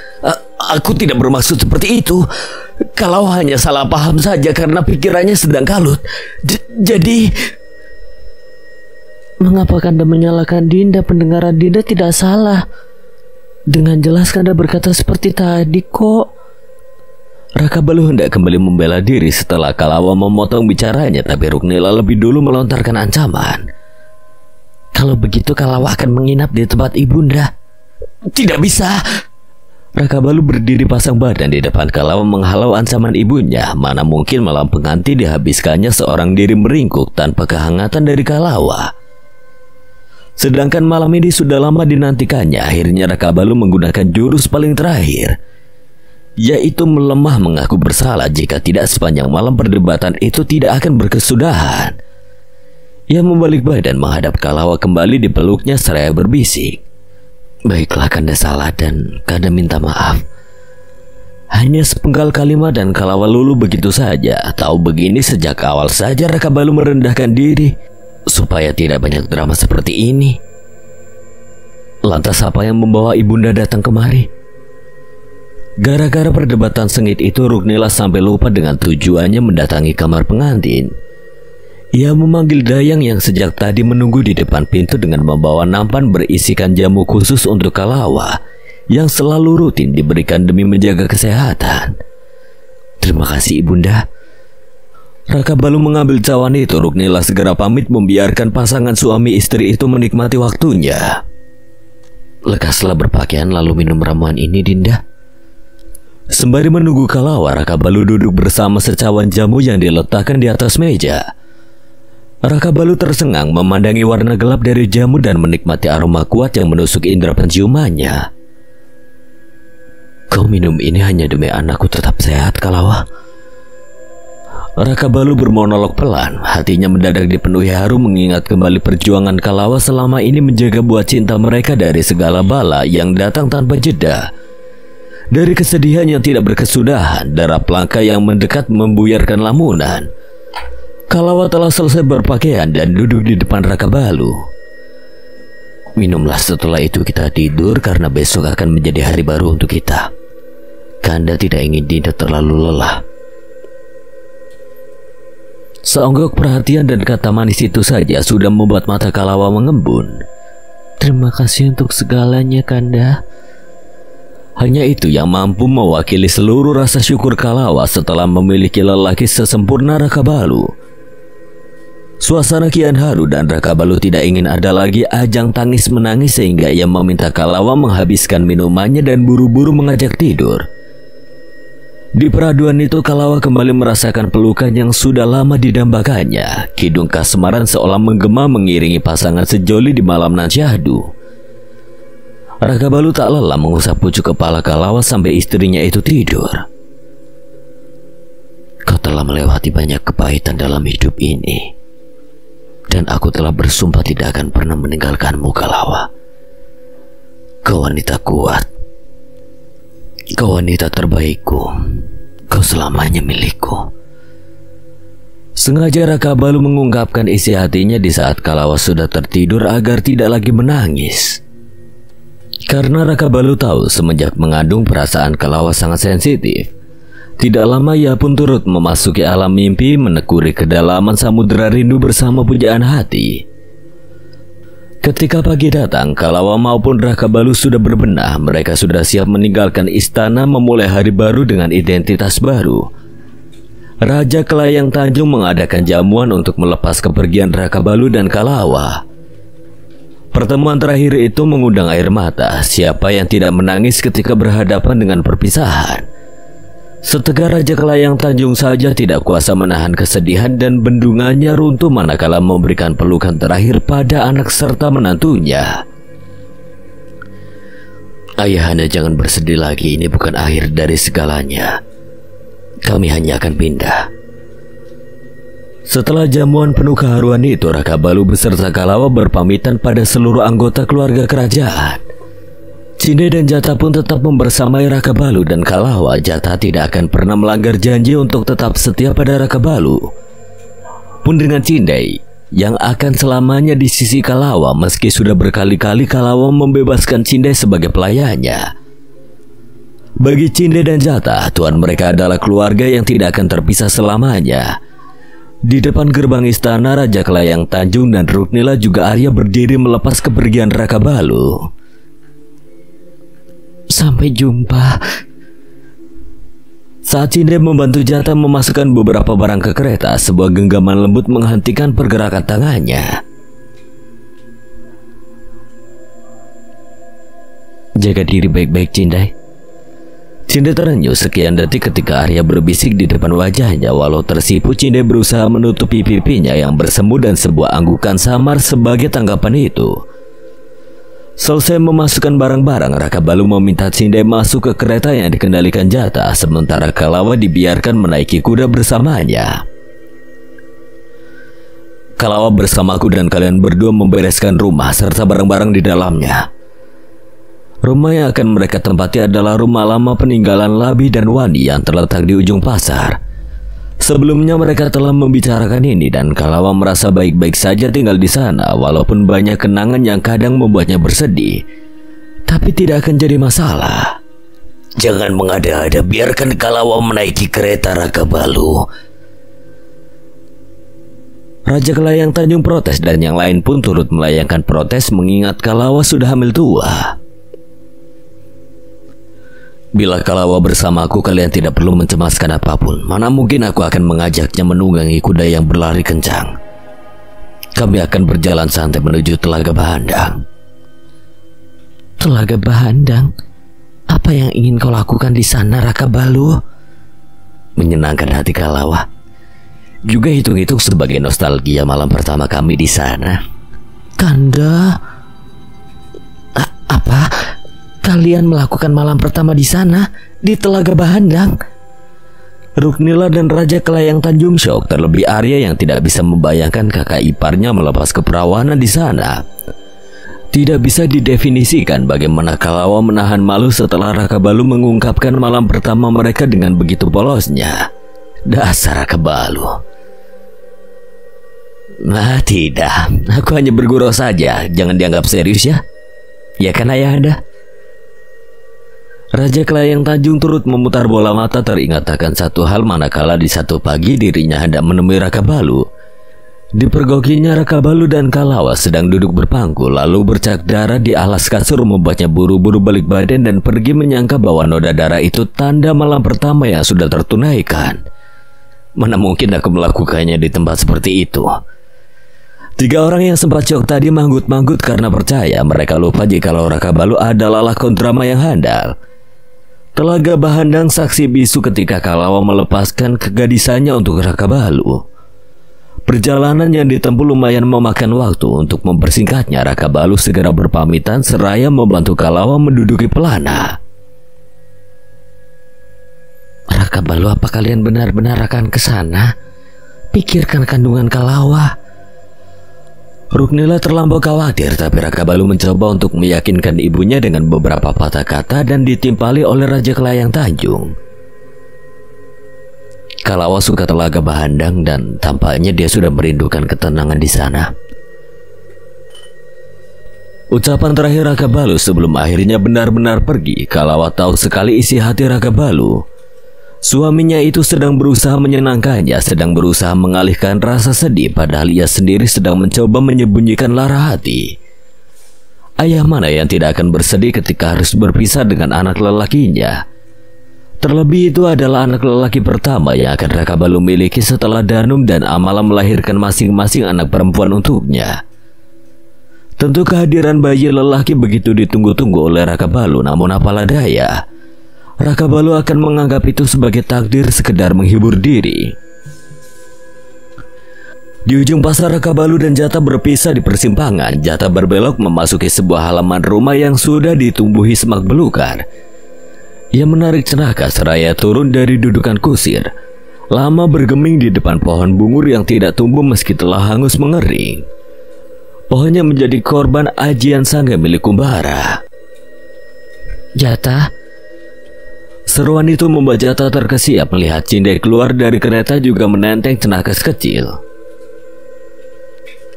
[SPEAKER 1] Aku tidak bermaksud seperti itu. Kalawa hanya salah paham saja karena pikirannya sedang kalut. Jadi...
[SPEAKER 2] Mengapa Kanda menyalahkan Dinda? Pendengaran Dinda tidak salah. Dengan jelas Kanda berkata seperti tadi kok.
[SPEAKER 1] Raka Balu hendak kembali membela diri setelah Kalawa memotong bicaranya, tapi Ruknila lebih dulu melontarkan ancaman.
[SPEAKER 2] Kalau begitu Kalawa akan menginap di tempat Ibunda.
[SPEAKER 1] Tidak bisa. Raka Balu berdiri pasang badan di depan Kalawa menghalau ancaman ibunya. Mana mungkin malam pengantin dihabiskannya seorang diri meringkuk tanpa kehangatan dari Kalawa. Sedangkan malam ini sudah lama dinantikannya. Akhirnya Raka Balu menggunakan jurus paling terakhir, yaitu melemah mengaku bersalah. Jika tidak, sepanjang malam perdebatan itu tidak akan berkesudahan. Ia membalik badan menghadap Kalawa, kembali dipeluknya seraya berbisik.
[SPEAKER 3] Baiklah, Kanda salah dan Kanda minta maaf.
[SPEAKER 1] Hanya sepenggal kalimat dan Kalawa luluh begitu saja. Tahu begini sejak awal saja Raka Balu merendahkan diri
[SPEAKER 3] supaya tidak banyak drama seperti ini.
[SPEAKER 1] Lantas apa yang membawa Ibunda datang kemari? Gara-gara perdebatan sengit itu Ruknila sampai lupa dengan tujuannya mendatangi kamar pengantin. Ia memanggil Dayang yang sejak tadi menunggu di depan pintu dengan membawa nampan berisikan jamu khusus untuk Kalawa yang selalu rutin diberikan demi menjaga kesehatan.
[SPEAKER 3] Terima kasih ibunda.
[SPEAKER 1] Raka Balu mengambil cawan itu. Ruknila segera pamit membiarkan pasangan suami istri itu menikmati waktunya.
[SPEAKER 3] Lekaslah berpakaian lalu minum ramuan ini, Dinda.
[SPEAKER 1] Sembari menunggu Kalawa, Raka Balu duduk bersama secawan jamu yang diletakkan di atas meja. Raka Balu tersengang memandangi warna gelap dari jamu dan menikmati aroma kuat yang menusuk indera penciumannya.
[SPEAKER 3] Kau minum ini hanya demi anakku tetap sehat, Kalawa.
[SPEAKER 1] Raka Balu bermonolog pelan. Hatinya mendadak dipenuhi haru mengingat kembali perjuangan Kalawa selama ini menjaga buah cinta mereka dari segala bala yang datang tanpa jeda. Dari kesedihan yang tidak berkesudahan, derap langkah yang mendekat membuyarkan lamunan. Kalawa telah selesai berpakaian dan duduk di depan Raka Balu.
[SPEAKER 3] Minumlah, setelah itu kita tidur karena besok akan menjadi hari baru untuk kita. Kanda tidak ingin Dinda terlalu lelah.
[SPEAKER 1] Seonggok perhatian dan kata manis itu saja sudah membuat mata Kalawa mengembun.
[SPEAKER 2] Terima kasih untuk segalanya, Kanda.
[SPEAKER 1] Hanya itu yang mampu mewakili seluruh rasa syukur Kalawa setelah memiliki lelaki sesempurna Raka Balu. Suasana kian haru dan Raka Balu tidak ingin ada lagi ajang tangis menangis sehingga ia meminta Kalawa menghabiskan minumannya dan buru-buru mengajak tidur. Di peraduan itu Kalawa kembali merasakan pelukan yang sudah lama didambakannya. Kidung kasmaran seolah menggema mengiringi pasangan sejoli di malam nan syahdu. Raka Balu tak lelah mengusap pucuk kepala Kalawa sampai istrinya itu tidur.
[SPEAKER 3] Kau telah melewati banyak kepahitan dalam hidup ini, dan aku telah bersumpah tidak akan pernah meninggalkanmu, Kalawa. Kau wanita kuat. Kau wanita terbaikku. Kau selamanya milikku.
[SPEAKER 1] Sengaja Raka Balu mengungkapkan isi hatinya di saat Kalawa sudah tertidur agar tidak lagi menangis. Karena Raka Balu tahu semenjak mengandung perasaan Kalawa sangat sensitif. Tidak lama ia pun turut memasuki alam mimpi, menekuri kedalaman samudera rindu bersama pujaan hati. Ketika pagi datang, Kalawa maupun Raka Balu sudah berbenah. Mereka sudah siap meninggalkan istana memulai hari baru dengan identitas baru. Raja Kelayang Tanjung mengadakan jamuan untuk melepas kepergian Raka Balu dan Kalawa. Pertemuan terakhir itu mengundang air mata. Siapa yang tidak menangis ketika berhadapan dengan perpisahan? Setegar Raja Kelayang Tanjung saja tidak kuasa menahan kesedihan dan bendungannya runtuh manakala memberikan pelukan terakhir pada anak serta menantunya.
[SPEAKER 3] Ayahanda, jangan bersedih lagi. Ini bukan akhir dari segalanya. Kami hanya akan pindah.
[SPEAKER 1] Setelah jamuan penuh keharuan itu, Raka Balu beserta Kalawa berpamitan pada seluruh anggota keluarga kerajaan. Cinde dan Jata pun tetap membersamai Raka Balu dan Kalawa. Jata tidak akan pernah melanggar janji untuk tetap setia pada Raka Balu. Pun dengan Cinde yang akan selamanya di sisi Kalawa, meski sudah berkali-kali Kalawa membebaskan Cinde sebagai pelayannya. Bagi Cinde dan Jata, tuan mereka adalah keluarga yang tidak akan terpisah selamanya. Di depan gerbang istana, Raja Kelayang Tanjung dan Ruknila juga Arya berdiri melepas kepergian Raka Balu.
[SPEAKER 2] Sampai jumpa.
[SPEAKER 1] Saat Cinde membantu Jata memasukkan beberapa barang ke kereta, sebuah genggaman lembut menghentikan pergerakan tangannya.
[SPEAKER 2] Jaga diri baik-baik, Cinde.
[SPEAKER 1] Cinde terenyuh sekian detik ketika Arya berbisik di depan wajahnya. Walau tersipu, Cinde berusaha menutupi pipinya yang bersemu dan sebuah anggukan samar sebagai tanggapan itu. Selesai memasukkan barang-barang, Raka Balu meminta Cinde masuk ke kereta yang dikendalikan Jata, sementara Kalawa dibiarkan menaiki kuda bersamanya. Kalawa, bersamaku dan kalian berdua membereskan rumah serta barang-barang di dalamnya. Rumah yang akan mereka tempati adalah rumah lama peninggalan Labi dan Wani yang terletak di ujung pasar. Sebelumnya mereka telah membicarakan ini dan Kalawa merasa baik-baik saja tinggal di sana, walaupun banyak kenangan yang kadang membuatnya bersedih. Tapi tidak akan jadi masalah.
[SPEAKER 3] Jangan mengada-ada, biarkan Kalawa menaiki kereta, Raka Balu.
[SPEAKER 1] Raja Kelayang Tanjung protes dan yang lain pun turut melayangkan protes mengingat Kalawa sudah hamil tua. Bila Kalawa bersamaku, kalian tidak perlu mencemaskan apapun. Mana mungkin aku akan mengajaknya menunggangi kuda yang berlari kencang. Kami akan berjalan santai menuju Telaga Bahandang.
[SPEAKER 2] Telaga Bahandang? Apa yang ingin kau lakukan di sana, Raka Balu?
[SPEAKER 1] Menyenangkan hati Kalawa. Juga hitung-hitung sebagai nostalgia malam pertama kami di sana.
[SPEAKER 2] Kanda, apa? Kalian melakukan malam pertama di sana, di Telaga Bahandang?
[SPEAKER 1] Ruknila dan Raja Kelayang Tanjung syok, terlebih Arya yang tidak bisa membayangkan kakak iparnya melepas keperawanan di sana. Tidak bisa didefinisikan bagaimana Kalawa menahan malu setelah Raka Balu mengungkapkan malam pertama mereka dengan begitu polosnya. Dasar Raka Balu. Nah, tidak, aku hanya bergurau saja. Jangan dianggap serius ya. Ya kan ayahanda? Raja Kelayang Tanjung turut memutar bola mata, teringat akan satu hal manakala di satu pagi dirinya hendak menemui Raka Balu. Dipergokinya Raka Balu dan Kalawa sedang duduk berpangku, lalu bercak darah di alas kasur membuatnya buru-buru balik badan dan pergi menyangka bahwa noda darah itu tanda malam pertama yang sudah tertunaikan. Mana mungkin aku melakukannya di tempat seperti itu. 3 orang yang sempat syok tadi manggut-manggut karena percaya mereka lupa jikalau Raka Balu adalah lakon drama yang handal. Telaga Bahandang saksi bisu ketika Kalawa melepaskan kegadisannya untuk Raka Balu. Perjalanan yang ditempuh lumayan memakan waktu. Untuk mempersingkatnya, Raka Balu segera berpamitan seraya membantu Kalawa menduduki pelana.
[SPEAKER 2] Raka Balu, apa kalian benar-benar akan ke sana? Pikirkan kandungan Kalawa.
[SPEAKER 1] Ruknila terlampau khawatir, tapi Raka Balu mencoba untuk meyakinkan ibunya dengan beberapa patah kata dan ditimpali oleh Raja Kelayang Tanjung. Kalawa suka Telaga Bahandang dan tampaknya dia sudah merindukan ketenangan di sana. Ucapan terakhir Raka Balu sebelum akhirnya benar-benar pergi. Kalawa tahu sekali isi hati Raka Balu. Suaminya itu sedang berusaha menyenangkannya, sedang berusaha mengalihkan rasa sedih, padahal ia sendiri sedang mencoba menyembunyikan lara hati. Ayah mana yang tidak akan bersedih ketika harus berpisah dengan anak lelakinya? Terlebih itu adalah anak lelaki pertama yang akan Raka Balu miliki setelah Danum dan Amala melahirkan masing-masing anak perempuan untuknya. Tentu kehadiran bayi lelaki begitu ditunggu-tunggu oleh Raka Balu, namun apalah daya, Raka Balu akan menganggap itu sebagai takdir sekedar menghibur diri. Di ujung pasar, Raka Balu dan Jata berpisah di persimpangan. Jata berbelok memasuki sebuah halaman rumah yang sudah ditumbuhi semak belukar. Ia menarik cenaka seraya turun dari dudukan kusir. Lama bergeming di depan pohon bungur yang tidak tumbuh meski telah hangus mengering. Pohonnya menjadi korban ajian sangga milik Kumbara.
[SPEAKER 2] Jata.
[SPEAKER 1] Seruan itu membuat Jata terkesiap melihat Cindai keluar dari kereta juga menenteng cenakas kecil.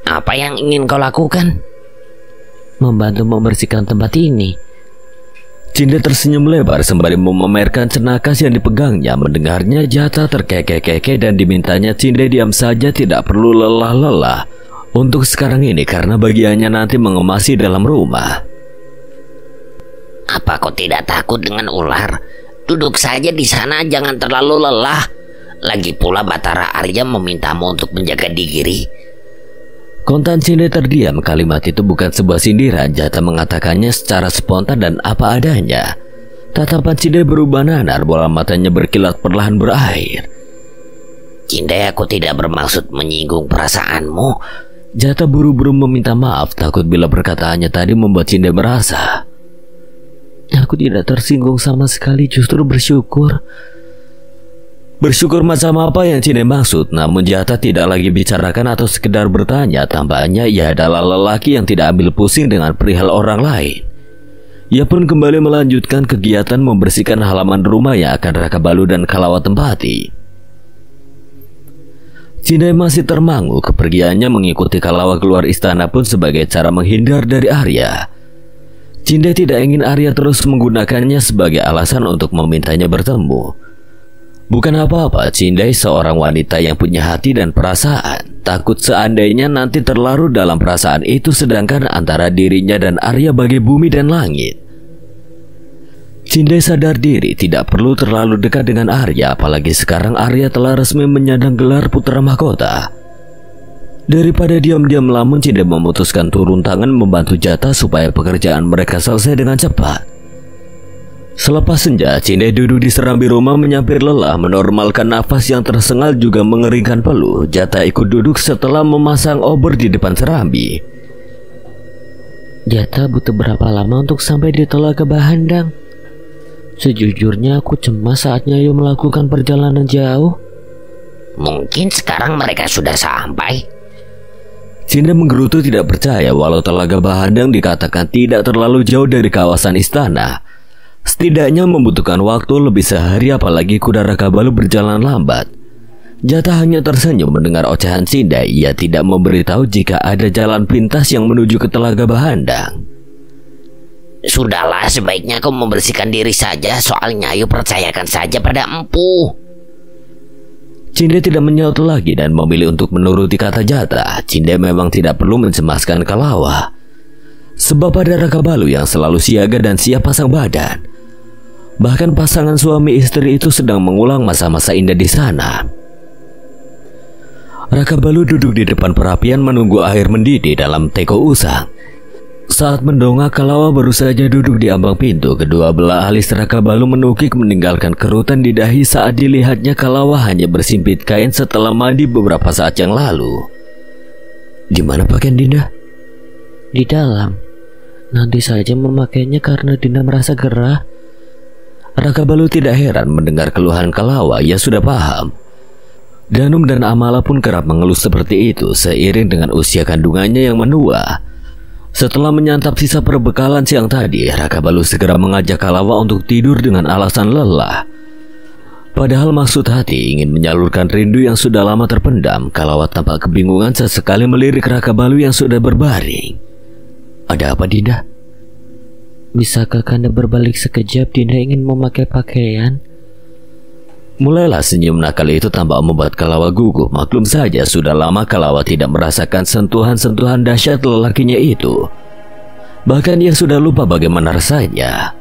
[SPEAKER 2] Apa yang ingin kau lakukan? Membantu membersihkan tempat ini.
[SPEAKER 1] Cindai tersenyum lebar sembari memamerkan cenakas yang dipegangnya. Mendengarnya, Jata terkekeh-kekeh dan dimintanya Cindai diam saja, tidak perlu lelah-lelah untuk sekarang ini karena bagiannya nanti mengemasi dalam rumah.
[SPEAKER 4] Apa kau tidak takut dengan ular? Duduk saja di sana, jangan terlalu lelah. Lagi pula Batara Arya memintamu untuk menjaga diri.
[SPEAKER 1] Kontan Cindai terdiam. Kalimat itu bukan sebuah sindiran. Jata mengatakannya secara spontan dan apa adanya. Tatapan Cindai berubah nanar, bola matanya berkilat perlahan berair.
[SPEAKER 4] Cindai, aku tidak bermaksud menyinggung perasaanmu.
[SPEAKER 1] Jata buru-buru meminta maaf, takut bila perkataannya tadi membuat Cindai merasa.
[SPEAKER 2] Aku tidak tersinggung sama sekali, justru bersyukur.
[SPEAKER 1] Bersyukur macam apa yang Cindai maksud? Namun Jata tidak lagi bicarakan atau sekedar bertanya. Tampaknya ia adalah lelaki yang tidak ambil pusing dengan perihal orang lain. Ia pun kembali melanjutkan kegiatan membersihkan halaman rumah yang akan Raka Balu dan Kalawa tempati. Cindai masih termangu. Kepergiannya mengikuti Kalawa keluar istana pun sebagai cara menghindar dari Arya. Cindai tidak ingin Arya terus menggunakannya sebagai alasan untuk memintanya bertemu. Bukan apa-apa, Cindai seorang wanita yang punya hati dan perasaan. Takut seandainya nanti terlarut dalam perasaan itu, sedangkan antara dirinya dan Arya bagai bumi dan langit. Cinde sadar diri tidak perlu terlalu dekat dengan Arya, apalagi sekarang Arya telah resmi menyandang gelar putra mahkota. Daripada diam-diam melamun, Cinde memutuskan turun tangan membantu Jata supaya pekerjaan mereka selesai dengan cepat. Selepas senja, Cinde duduk di serambi rumah menyampir lelah, menormalkan nafas yang tersengal juga mengeringkan peluh. Jata ikut duduk setelah memasang obor di depan serambi.
[SPEAKER 2] Jata butuh berapa lama untuk sampai di Telaga Bahandang? Sejujurnya aku cemas saat Nyayu melakukan perjalanan jauh.
[SPEAKER 4] Mungkin sekarang mereka sudah sampai.
[SPEAKER 1] Cinde menggerutu tidak percaya walau Telaga Bahandang dikatakan tidak terlalu jauh dari kawasan istana. Setidaknya membutuhkan waktu lebih sehari, apalagi kuda Raka Balu berjalan lambat. Jata hanya tersenyum mendengar ocehan Cinde. Ia tidak memberitahu jika ada jalan pintas yang menuju ke Telaga Bahandang.
[SPEAKER 4] Sudahlah, sebaiknya kau membersihkan diri saja. Soalnya Nyayu percayakan saja pada empu.
[SPEAKER 1] Cinde tidak menyaut lagi dan memilih untuk menuruti kata Jata. Cinde memang tidak perlu mencemaskan Kalawa, sebab ada Raka Balu yang selalu siaga dan siap pasang badan. Bahkan pasangan suami istri itu sedang mengulang masa-masa indah di sana. Raka Balu duduk di depan perapian menunggu air mendidih dalam teko usang. Saat mendongak, Kalawa baru saja duduk di ambang pintu. Kedua belah alis Raka Balu menukik meninggalkan kerutan di dahi saat dilihatnya Kalawa hanya bersimpit kain setelah mandi beberapa saat yang lalu. Di mana pakaian Dinda?
[SPEAKER 2] Di dalam. Nanti saja memakainya karena Dinda merasa gerah.
[SPEAKER 1] Raka Balu tidak heran mendengar keluhan Kalawa. Ia sudah paham. Danum dan Amala pun kerap mengeluh seperti itu seiring dengan usia kandungannya yang menua. Setelah menyantap sisa perbekalan siang tadi, Raka Balu segera mengajak Kalawa untuk tidur dengan alasan lelah. Padahal maksud hati ingin menyalurkan rindu yang sudah lama terpendam. Kalawa tampak kebingungan sesekali melirik Raka Balu yang sudah berbaring. Ada apa, Dinda?
[SPEAKER 2] Bisakah Kanda berbalik sekejap? Dinda ingin memakai pakaian.
[SPEAKER 1] Mulailah senyum nakal itu tampak membuat Kalawa gugup. Maklum saja sudah lama Kalawa tidak merasakan sentuhan-sentuhan dahsyat lelakinya itu. Bahkan ia sudah lupa bagaimana rasanya.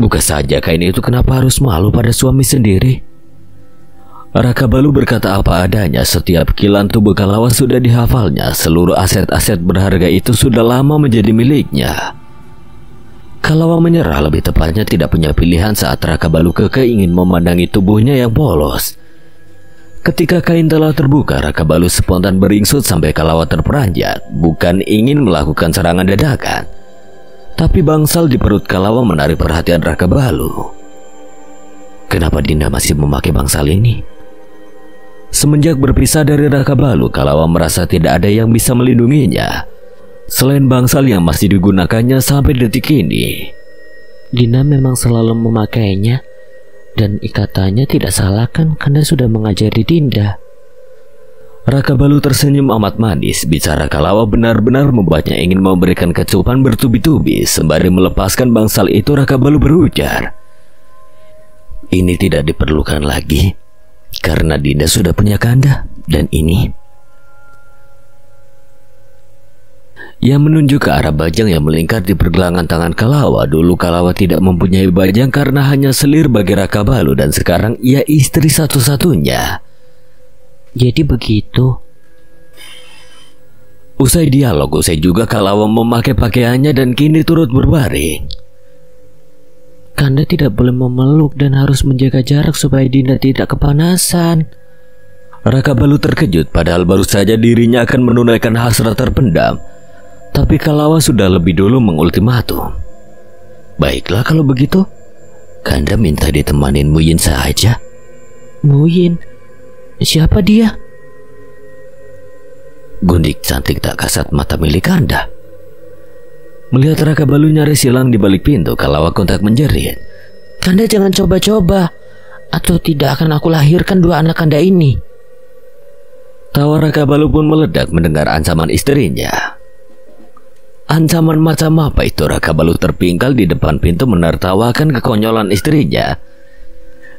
[SPEAKER 1] Buka saja kain itu, kenapa harus malu pada suami sendiri? Raka Balu berkata apa adanya. Setiap kilan tubuh Kalawa sudah dihafalnya. Seluruh aset-aset berharga itu sudah lama menjadi miliknya. Kalawa menyerah, lebih tepatnya tidak punya pilihan saat Raka Balu keke ingin memandangi tubuhnya yang polos. Ketika kain telah terbuka, Raka Balu spontan beringsut sampai Kalawa terperanjat. Bukan ingin melakukan serangan dadakan, tapi bangsal di perut Kalawa menarik perhatian Raka Balu. Kenapa Dinda masih memakai bangsal ini? Semenjak berpisah dari Raka Balu, Kalawa merasa tidak ada yang bisa melindunginya selain bangsal yang masih digunakannya sampai detik ini.
[SPEAKER 2] Dinda memang selalu memakainya, dan ikatannya tidak salah kan? Kanda sudah mengajari Dinda.
[SPEAKER 1] Raka Balu tersenyum amat manis. Bicara Kalawa benar-benar membuatnya ingin memberikan kecupan bertubi-tubi. Sembari melepaskan bangsal itu, Raka Balu berujar, "Ini tidak diperlukan lagi, karena Dinda sudah punya Kanda, dan ini..." Ia menunjuk ke arah bajang yang melingkar di pergelangan tangan Kalawa. Dulu Kalawa tidak mempunyai bajang karena hanya selir bagi Raka Balu, dan sekarang ia istri satu-satunya.
[SPEAKER 2] Jadi begitu.
[SPEAKER 1] Usai dialog, usai juga Kalawa memakai pakaiannya dan kini turut berbaring.
[SPEAKER 2] Kanda tidak boleh memeluk dan harus menjaga jarak supaya Dinda tidak kepanasan.
[SPEAKER 1] Raka Balu terkejut, padahal baru saja dirinya akan menunaikan hasrat terpendam. Tapi Kalawa sudah lebih dulu mengultimatum. "Baiklah kalau begitu, Kanda minta ditemanin Muyin saja."
[SPEAKER 2] Muyin? Siapa dia?
[SPEAKER 1] Gundik cantik tak kasat mata milik Kanda. Melihat Raka Balu nyaris hilang di balik pintu, Kalawa kontak menjerit,
[SPEAKER 2] "Kanda jangan coba-coba, atau tidak akan aku lahirkan dua anak Kanda ini."
[SPEAKER 1] Tawa Raka Balu pun meledak mendengar ancaman istrinya. Ancaman macam apa itu? Raka Balu terpingkal di depan pintu menertawakan kekonyolan istrinya.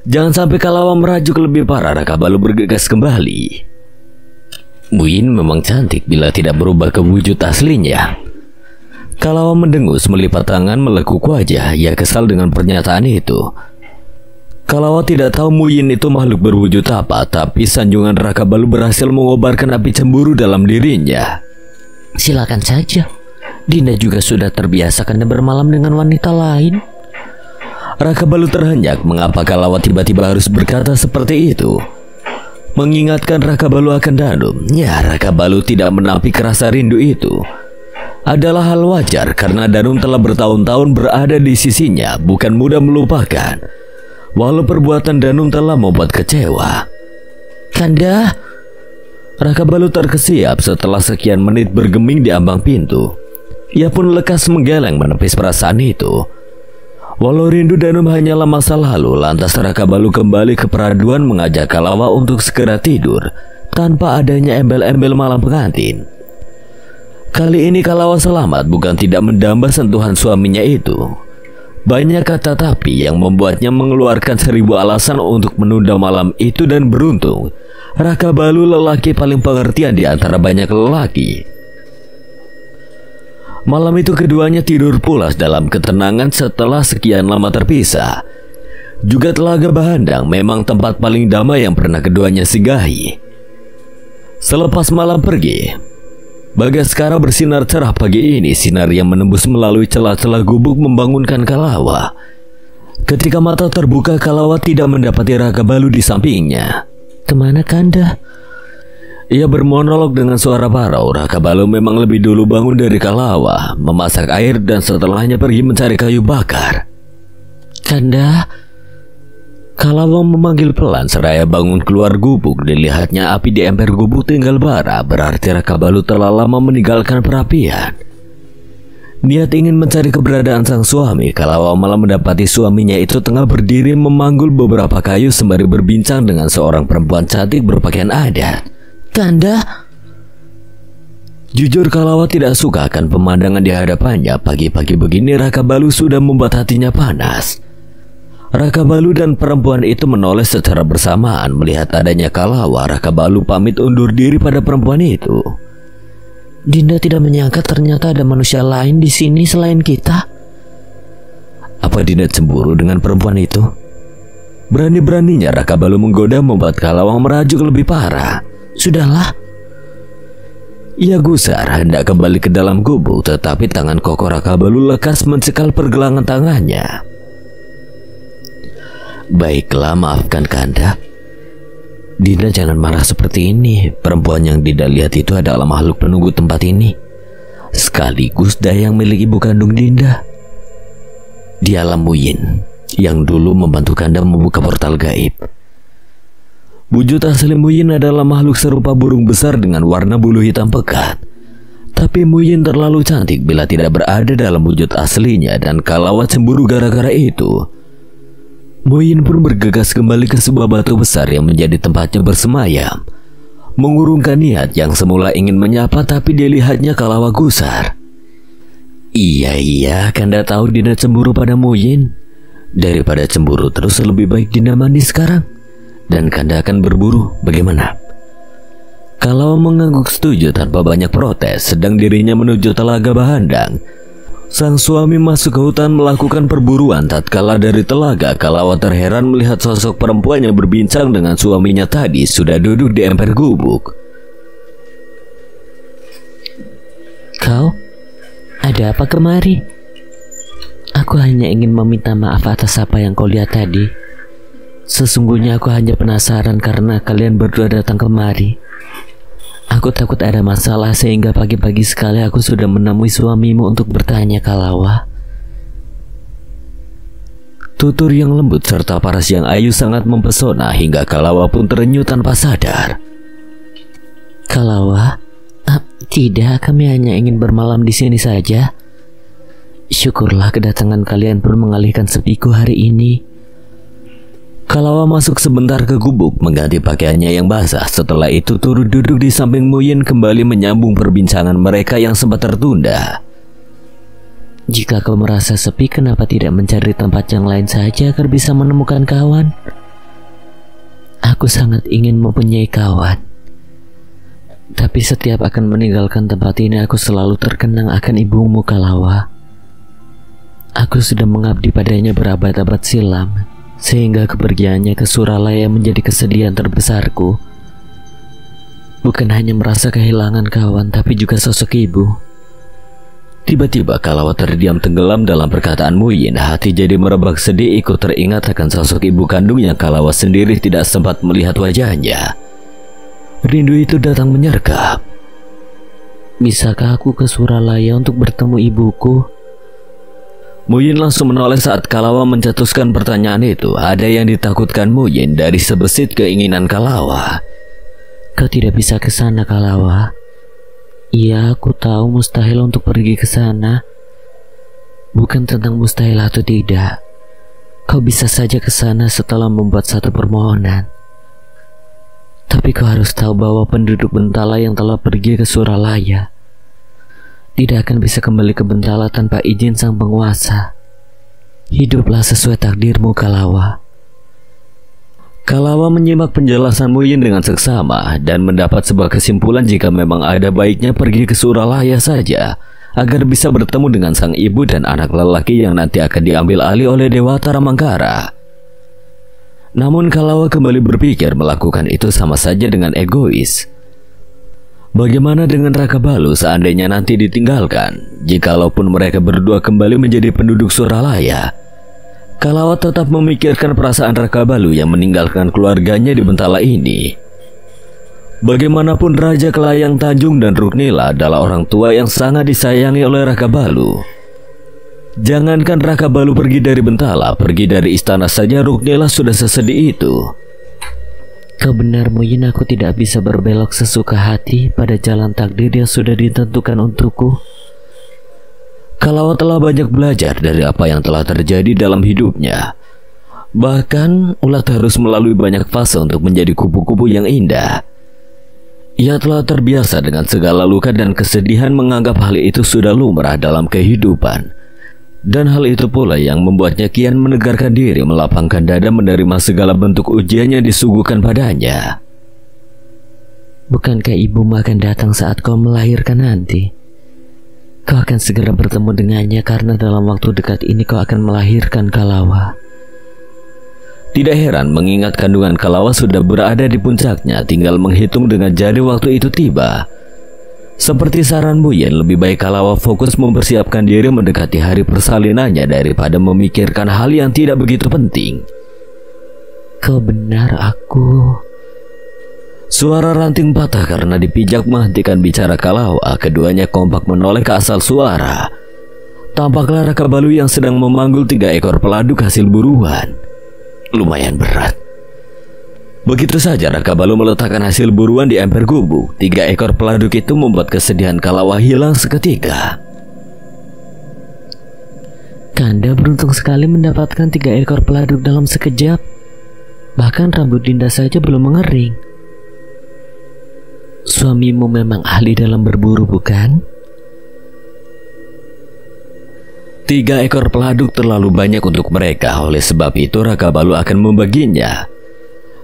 [SPEAKER 1] Jangan sampai Kalawa merajuk lebih parah, Raka Balu bergegas kembali.
[SPEAKER 3] Muyin memang cantik bila tidak berubah ke wujud aslinya. Kalawa mendengus, melipat tangan, melekuk wajah. Ia kesal dengan pernyataan itu. Kalawa tidak tahu Muyin itu makhluk berwujud apa, tapi sanjungan Raka Balu berhasil mengobarkan api cemburu dalam dirinya.
[SPEAKER 2] Silakan saja. Dinda juga sudah terbiasa karena bermalam dengan wanita lain.
[SPEAKER 3] Raka Balu terhenyak mengapa Kalawa tiba-tiba harus berkata seperti itu. Mengingatkan Raka Balu akan Danum. Ya, Raka Balu tidak menampik rasa rindu itu. Adalah hal wajar karena Danum telah bertahun-tahun berada di sisinya, bukan mudah melupakan. Walau perbuatan Danum telah membuat kecewa.
[SPEAKER 2] Kanda.
[SPEAKER 3] Raka Balu terkesiap setelah sekian menit bergeming di ambang pintu. Ia pun lekas menggeleng menepis perasaan itu. Walau rindu Danum hanyalah masa lalu, lantas Raka Balu kembali ke peraduan mengajak Kalawa untuk segera tidur tanpa adanya embel-embel malam pengantin. Kali ini Kalawa selamat, bukan tidak mendamba sentuhan suaminya itu. Banyak kata tapi yang membuatnya mengeluarkan 1000 alasan untuk menunda malam itu, dan beruntung Raka Balu lelaki paling pengertian di antara banyak lelaki. Malam itu keduanya tidur pulas dalam ketenangan setelah sekian lama terpisah. Juga Telaga Bahandang memang tempat paling damai yang pernah keduanya singgahi. Selepas malam pergi, Bagaskara bersinar cerah pagi ini. Sinar yang menembus melalui celah-celah gubuk membangunkan Kalawa. Ketika mata terbuka, Kalawa tidak mendapati Raka Balu di sampingnya.
[SPEAKER 2] Kemana Kanda?
[SPEAKER 3] Ia bermonolog dengan suara parau. Raka Balu memang lebih dulu bangun dari Kalawa, memasak air dan setelahnya pergi mencari kayu bakar.
[SPEAKER 2] Kanda.
[SPEAKER 3] Kalawa memanggil pelan seraya bangun keluar gubuk. Dilihatnya api di emper gubuk tinggal bara, berarti Raka Balu telah lama meninggalkan perapian. Niat ingin mencari keberadaan sang suami, Kalawa malah mendapati suaminya itu tengah berdiri memanggul beberapa kayu sembari berbincang dengan seorang perempuan cantik berpakaian adat.
[SPEAKER 2] Kanda.
[SPEAKER 3] Jujur Kalawa tidak suka akan pemandangan di hadapannya. Pagi-pagi begini Raka Balu sudah membuat hatinya panas. Raka Balu dan perempuan itu menoleh secara bersamaan. Melihat adanya Kalawa, Raka Balu pamit undur diri pada perempuan itu.
[SPEAKER 2] Dinda tidak menyangka ternyata ada manusia lain di sini selain kita.
[SPEAKER 3] Apa Dinda cemburu dengan perempuan itu? Berani-beraninya Raka Balu menggoda, membuat Kalawa merajuk lebih parah.
[SPEAKER 2] Sudahlah.
[SPEAKER 3] Ia gusar hendak kembali ke dalam gubuk, tetapi tangan kokoh Raka Balu lekas mencekal pergelangan tangannya. Baiklah, maafkan Kanda. Dinda jangan marah seperti ini. Perempuan yang Dinda lihat itu adalah makhluk penunggu tempat ini, sekaligus dayang milik ibu kandung Dinda. Dialah Muyin yang dulu membantu Kanda membuka portal gaib. Wujud asli Muyin adalah makhluk serupa burung besar dengan warna bulu hitam pekat. Tapi Muyin terlalu cantik bila tidak berada dalam wujud aslinya, dan Kalawa cemburu gara-gara itu. Muyin pun bergegas kembali ke sebuah batu besar yang menjadi tempatnya bersemayam. Mengurungkan niat yang semula ingin menyapa, tapi dilihatnya Kalawa gusar. Iya, Kanda tahu Dinda cemburu pada Muyin. Daripada cemburu terus, lebih baik Dinda mandi sekarang, dan Kanda akan berburu. Bagaimana? Kalawa mengangguk setuju tanpa banyak protes. Sedang dirinya menuju Telaga Bahandang, sang suami masuk ke hutan melakukan perburuan. Tatkala dari telaga, Kalawa terheran melihat sosok perempuan yang berbincang dengan suaminya tadi sudah duduk di emper gubuk.
[SPEAKER 2] Kau? Ada apa kemari? Aku hanya ingin meminta maaf atas apa yang kau lihat tadi. Sesungguhnya aku hanya penasaran karena kalian berdua datang kemari. Aku takut ada masalah sehingga pagi-pagi sekali aku sudah menemui suamimu untuk bertanya, Kalawa. Tutur yang lembut serta paras yang ayu sangat mempesona hingga Kalawa pun terenyuh tanpa sadar. Kalawa, tidak, kami hanya ingin bermalam di sini saja. Syukurlah kedatangan kalian pun mengalihkan sepiku hari ini.
[SPEAKER 3] Kalawa masuk sebentar ke gubuk mengganti pakaiannya yang basah. Setelah itu turut duduk di samping Muyin kembali menyambung perbincangan mereka yang sempat tertunda.
[SPEAKER 2] Jika kau merasa sepi, kenapa tidak mencari tempat yang lain saja agar bisa menemukan kawan? Aku sangat ingin mempunyai kawan. Tapi setiap akan meninggalkan tempat ini, aku selalu terkenang akan ibumu, Kalawa. Aku sudah mengabdi padanya berabad-abad silam, sehingga kepergiannya ke Suralaya menjadi kesedihan terbesarku. Bukan hanya merasa kehilangan kawan, tapi juga sosok ibu.
[SPEAKER 3] Tiba-tiba Kalawa terdiam tenggelam dalam perkataan Muyin. Hati jadi merebak sedih, ikut teringat akan sosok ibu kandung yang Kalawa sendiri tidak sempat melihat wajahnya. Rindu itu datang menyergap.
[SPEAKER 2] Bisakah aku ke Suralaya untuk bertemu ibuku?
[SPEAKER 3] Muyin langsung menoleh saat Kalawa mencetuskan pertanyaan itu. Ada yang ditakutkan Muyin dari sebesit keinginan Kalawa.
[SPEAKER 2] Kau tidak bisa ke sana, Kalawa. Iya, aku tahu mustahil untuk pergi ke sana. Bukan tentang mustahil atau tidak. Kau bisa saja ke sana setelah membuat satu permohonan. Tapi kau harus tahu bahwa penduduk Bentala yang telah pergi ke Suralaya tidak akan bisa kembali ke Bentala tanpa izin sang penguasa. Hiduplah sesuai takdirmu, Kalawa.
[SPEAKER 3] Kalawa menyimak penjelasan Muyin dengan seksama dan mendapat sebuah kesimpulan jika memang ada baiknya pergi ke Suralaya saja agar bisa bertemu dengan sang ibu dan anak lelaki yang nanti akan diambil alih oleh Dewata Ramangkara. Namun Kalawa kembali berpikir melakukan itu sama saja dengan egois. Bagaimana dengan Raka Balu seandainya nanti ditinggalkan? Jikalaupun mereka berdua kembali menjadi penduduk Suralaya, Kalawa tetap memikirkan perasaan Raka Balu yang meninggalkan keluarganya di Bentala ini. Bagaimanapun Raja Kelayang Tanjung dan Ruknila adalah orang tua yang sangat disayangi oleh Raka Balu. Jangankan Raka Balu pergi dari Bentala, pergi dari istana saja Ruknila sudah sesedih itu.
[SPEAKER 2] Kau benar, Muyin, aku tidak bisa berbelok sesuka hati pada jalan takdir yang sudah ditentukan untukku.
[SPEAKER 3] Kalawa telah banyak belajar dari apa yang telah terjadi dalam hidupnya. Bahkan Ulat harus melalui banyak fase untuk menjadi kupu-kupu yang indah. Ia telah terbiasa dengan segala luka dan kesedihan, menganggap hal itu sudah lumrah dalam kehidupan. Dan hal itu pula yang membuatnya kian menegarkan diri, melapangkan dada menerima segala bentuk ujian yang disuguhkan padanya.
[SPEAKER 2] Bukankah ibumu akan datang saat kau melahirkan nanti? Kau akan segera bertemu dengannya karena dalam waktu dekat ini kau akan melahirkan, Kalawa.
[SPEAKER 3] Tidak heran mengingat kandungan Kalawa sudah berada di puncaknya, tinggal menghitung dengan jari waktu itu tiba. Seperti saran Muyin, lebih baik Kalawa fokus mempersiapkan diri mendekati hari persalinannya daripada memikirkan hal yang tidak begitu penting.
[SPEAKER 2] Kau benar, aku...
[SPEAKER 3] Suara ranting patah karena dipijak menghentikan bicara Kalawa. Keduanya kompak menoleh ke asal suara. Tampaklah Raka Balu yang sedang memanggul 3 ekor peladuk hasil buruan. Lumayan berat. Begitu saja Raka Balu meletakkan hasil buruan di emper gubuk. 3 ekor peladuk itu membuat kesedihan Kalawa hilang seketika.
[SPEAKER 2] Kanda beruntung sekali mendapatkan 3 ekor peladuk dalam sekejap. Bahkan rambut Dinda saja belum mengering. Suamimu memang ahli dalam berburu, bukan?
[SPEAKER 3] 3 ekor peladuk terlalu banyak untuk mereka. Oleh sebab itu Raka Balu akan membaginya.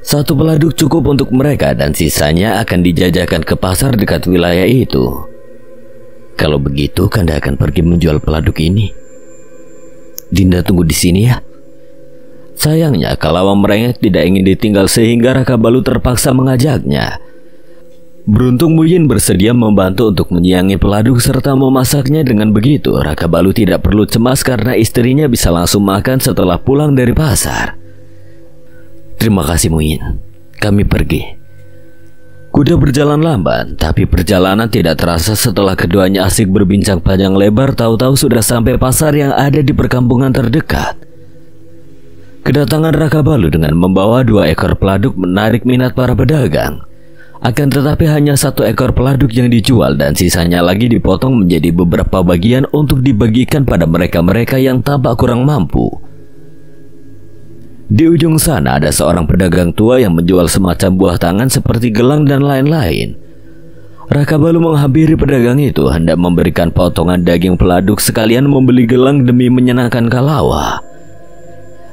[SPEAKER 3] 1 peladuk cukup untuk mereka dan sisanya akan dijajakan ke pasar dekat wilayah itu. Kalau begitu Kanda akan pergi menjual peladuk ini. Dinda tunggu di sini ya. Sayangnya Kalawa merengek tidak ingin ditinggal sehingga Raka Balu terpaksa mengajaknya. Beruntung Muyin bersedia membantu untuk menyiangi peladuk serta memasaknya. Dengan begitu Raka Balu tidak perlu cemas karena istrinya bisa langsung makan setelah pulang dari pasar. Terima kasih Muyin, kami pergi. Kuda berjalan lamban, tapi perjalanan tidak terasa setelah keduanya asik berbincang panjang lebar. Tahu-tahu sudah sampai pasar yang ada di perkampungan terdekat. Kedatangan Raka Balu dengan membawa 2 ekor peladuk menarik minat para pedagang. Akan tetapi hanya 1 ekor peladuk yang dijual dan sisanya lagi dipotong menjadi beberapa bagian untuk dibagikan pada mereka-mereka yang tampak kurang mampu. Di ujung sana ada seorang pedagang tua yang menjual semacam buah tangan seperti gelang dan lain-lain. Raka Balu menghampiri pedagang itu hendak memberikan potongan daging peladuk sekalian membeli gelang demi menyenangkan Kalawa.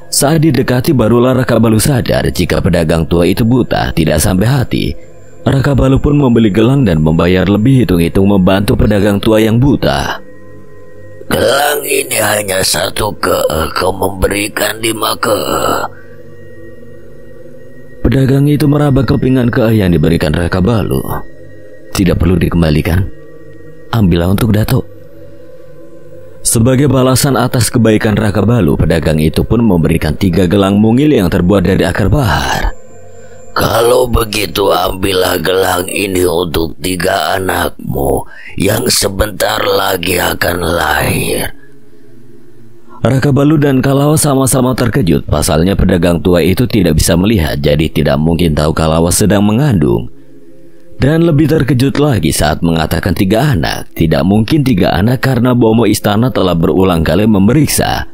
[SPEAKER 3] Saat didekati barulah Raka Balu sadar jika pedagang tua itu buta, tidak sampai hati.
[SPEAKER 1] Raka Balu pun membeli gelang dan membayar lebih hitung-hitung membantu pedagang tua yang buta.
[SPEAKER 3] Gelang ini hanya 1 ke, kau memberikan 5 ke.
[SPEAKER 1] Pedagang itu meraba kepingan ke yang diberikan Raka Balu. Tidak perlu dikembalikan. Ambillah untuk Dato. Sebagai balasan atas kebaikan Raka Balu, pedagang itu pun memberikan 3 gelang mungil yang terbuat dari akar bahar.
[SPEAKER 3] Kalau begitu ambillah gelang ini untuk 3 anakmu yang sebentar lagi akan lahir.
[SPEAKER 1] Raka Balu dan Kalawa sama-sama terkejut. Pasalnya pedagang tua itu tidak bisa melihat, jadi tidak mungkin tahu Kalawa sedang mengandung. Dan lebih terkejut lagi saat mengatakan 3 anak. Tidak mungkin 3 anak karena Bomo Istana telah berulang kali memeriksa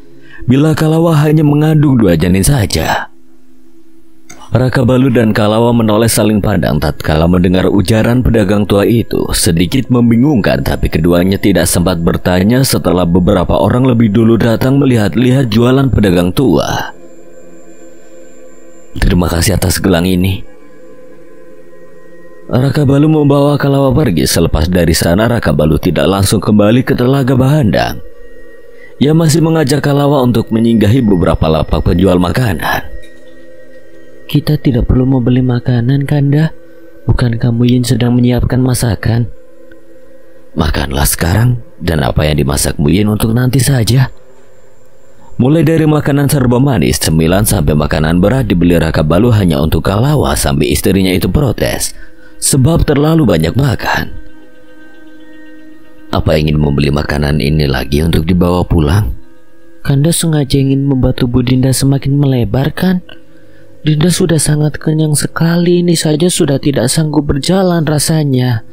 [SPEAKER 1] bila Kalawa hanya mengandung 2 janin saja. Raka Balu dan Kalawa menoleh saling pandang tatkala mendengar ujaran pedagang tua itu. Sedikit membingungkan, tapi keduanya tidak sempat bertanya setelah beberapa orang lebih dulu datang melihat-lihat jualan pedagang tua. Terima kasih atas gelang ini. Raka Balu membawa Kalawa pergi. Selepas dari sana, Raka Balu tidak langsung kembali ke Telaga Bahandang. Ia masih mengajak Kalawa untuk menyinggahi beberapa lapak penjual makanan.
[SPEAKER 2] Kita tidak perlu membeli makanan, Kanda. Bukan kamu yang sedang menyiapkan masakan?
[SPEAKER 1] Makanlah sekarang, dan apa yang dimasak Muyin untuk nanti saja. Mulai dari makanan serba manis, cemilan sampai makanan berat dibeli Raka Balu hanya untuk Kalawa sampai istrinya itu protes sebab terlalu banyak makan. Apa ingin membeli makanan ini lagi untuk dibawa pulang?
[SPEAKER 2] Kanda sengaja ingin membuat tubuh Dinda semakin melebar, kan? Dinda sudah sangat kenyang sekali, ini saja sudah tidak sanggup berjalan rasanya.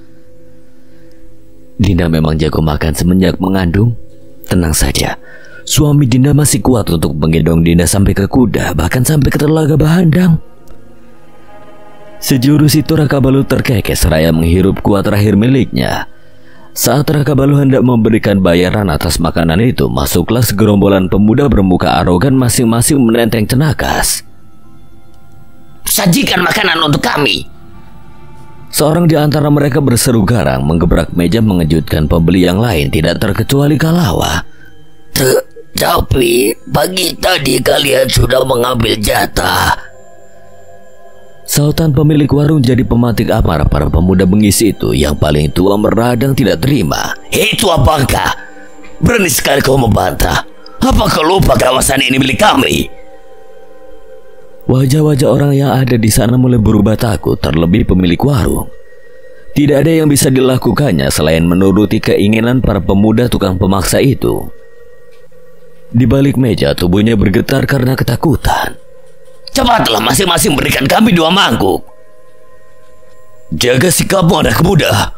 [SPEAKER 1] Dinda memang jago makan semenjak mengandung. Tenang saja, suami Dinda masih kuat untuk menggendong Dinda sampai ke kuda, bahkan sampai ke Telaga Bahandang. Sejurus itu Raka Balu terkekeh seraya menghirup kuat terakhir miliknya. Saat Raka Balu hendak memberikan bayaran atas makanan itu, masuklah segerombolan pemuda bermuka arogan masing-masing menenteng cenakas.
[SPEAKER 4] Sajikan makanan untuk kami.
[SPEAKER 1] Seorang di antara mereka berseru garang, menggebrak meja mengejutkan pembeli yang lain, tidak terkecuali Kalawa.
[SPEAKER 3] Tapi pagi tadi kalian sudah mengambil jatah.
[SPEAKER 1] Sautan pemilik warung jadi pematik amarah para pemuda bengis itu. Yang paling tua meradang tidak terima.
[SPEAKER 3] Itu apakah? Berani sekali kau membantah. Apa kau lupa kawasan ini milik kami?
[SPEAKER 1] Wajah-wajah orang yang ada di sana mulai berubah takut, terlebih pemilik warung. Tidak ada yang bisa dilakukannya selain menuruti keinginan para pemuda tukang pemaksa itu. Di balik meja tubuhnya bergetar karena ketakutan.
[SPEAKER 3] Cepatlah masing-masing berikan kami 2 mangkuk. Jaga sikapmu anak muda.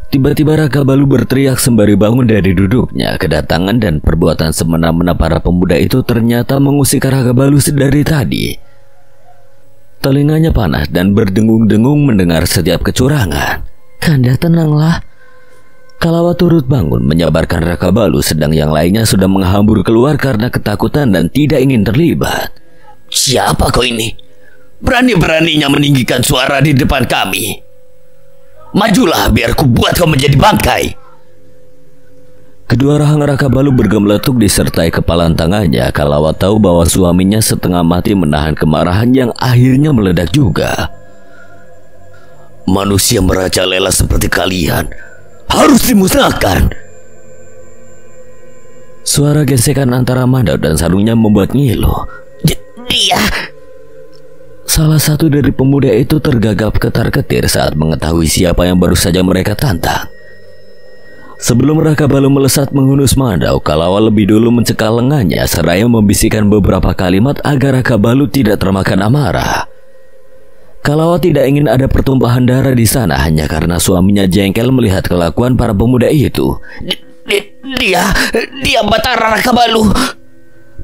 [SPEAKER 1] Tiba-tiba Raka Balu berteriak sembari bangun dari duduknya. Kedatangan dan perbuatan semena-mena para pemuda itu ternyata mengusik Raka Balu dari tadi. Telinganya panas dan berdengung-dengung mendengar setiap kecurangan.
[SPEAKER 2] Kanda, tenanglah.
[SPEAKER 1] Kalawa turut bangun menyabarkan Raka Balu, sedang yang lainnya sudah menghambur keluar karena ketakutan dan tidak ingin terlibat.
[SPEAKER 3] Siapa kau ini? Berani-beraninya meninggikan suara di depan kami. Majulah biar ku buat kau menjadi bangkai.
[SPEAKER 1] Kedua rahang Raka Balu bergemeletuk disertai kepalan tangannya. Kalawa tahu bahwa suaminya setengah mati menahan kemarahan yang akhirnya meledak juga.
[SPEAKER 3] Manusia merajalela seperti kalian harus dimusnahkan.
[SPEAKER 1] Suara gesekan antara Mandau dan sarungnya membuat ngilu.
[SPEAKER 3] Dia.
[SPEAKER 1] Salah satu dari pemuda itu tergagap ketar-ketir saat mengetahui siapa yang baru saja mereka tantang. Sebelum Raka Balu melesat menghunus Mandau, Kalawa lebih dulu mencekal lengannya seraya membisikkan beberapa kalimat agar Raka Balu tidak termakan amarah. Kalawa tidak ingin ada pertumpahan darah di sana hanya karena suaminya jengkel melihat kelakuan para pemuda itu.
[SPEAKER 3] Dia Batara Raka Balu.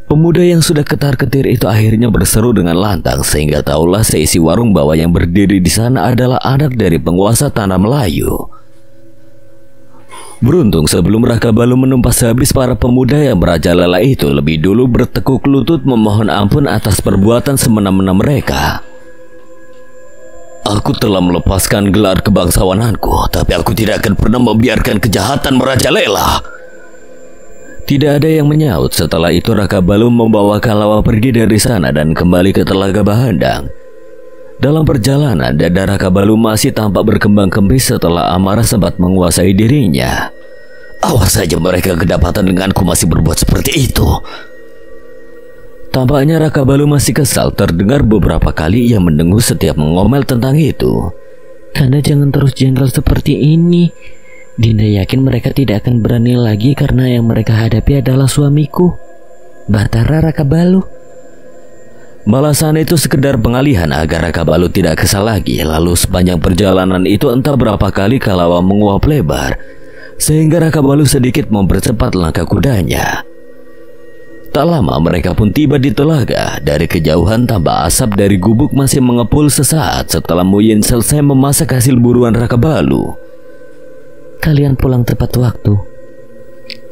[SPEAKER 1] Pemuda yang sudah ketar-ketir itu akhirnya berseru dengan lantang sehingga tahulah seisi warung bahwa yang berdiri di sana adalah anak dari penguasa tanah Melayu. Beruntung sebelum Raka Balu menumpas habis para pemuda yang merajalela itu lebih dulu bertekuk lutut memohon ampun atas perbuatan semena-mena mereka.
[SPEAKER 3] Aku telah melepaskan gelar kebangsawananku, tapi aku tidak akan pernah membiarkan kejahatan merajalela.
[SPEAKER 1] Tidak ada yang menyaut. Setelah itu Raka Balu membawa Kalawa pergi dari sana dan kembali ke Telaga Bahandang. Dalam perjalanan, dada Raka Balu masih tampak berkembang kempis setelah amarah sempat menguasai dirinya.
[SPEAKER 3] Awas saja mereka kedapatan denganku masih berbuat seperti itu.
[SPEAKER 1] Tampaknya Raka Balu masih kesal. Terdengar beberapa kali ia mendengus setiap mengomel tentang itu.
[SPEAKER 2] Kanda jangan terus jengkel seperti ini. Dinda yakin mereka tidak akan berani lagi karena yang mereka hadapi adalah suamiku, Batara Raka Balu.
[SPEAKER 1] Balasan itu sekedar pengalihan agar Raka Balu tidak kesal lagi. Lalu sepanjang perjalanan itu entah berapa kali Kalawa menguap lebar, sehingga Raka Balu sedikit mempercepat langkah kudanya. Tak lama mereka pun tiba di telaga. Dari kejauhan tambah asap dari gubuk masih mengepul sesaat setelah Muyin selesai memasak hasil buruan Raka Balu.
[SPEAKER 2] Kalian pulang tepat waktu.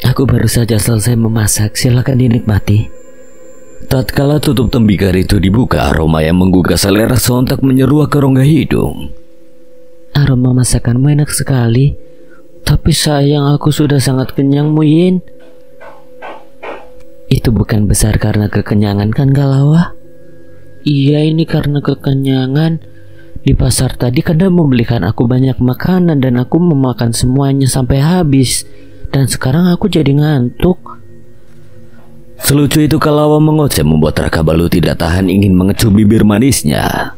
[SPEAKER 2] Aku baru saja selesai memasak, silakan dinikmati.
[SPEAKER 1] Tatkala tutup tembikar itu dibuka, aroma yang menggugah selera sontak menyeruak ke rongga hidung.
[SPEAKER 2] Aroma masakanmu enak sekali. Tapi sayang, aku sudah sangat kenyang, Muyin. Itu bukan besar karena kekenyangan kan, Kalawa? Iya, ini karena kekenyangan. Di pasar tadi Kanda membelikan aku banyak makanan dan aku memakan semuanya sampai habis. Dan sekarang aku jadi ngantuk.
[SPEAKER 1] Selucu itu Kalawa mengoceh membuat Raka Balu tidak tahan ingin mengecup bibir manisnya.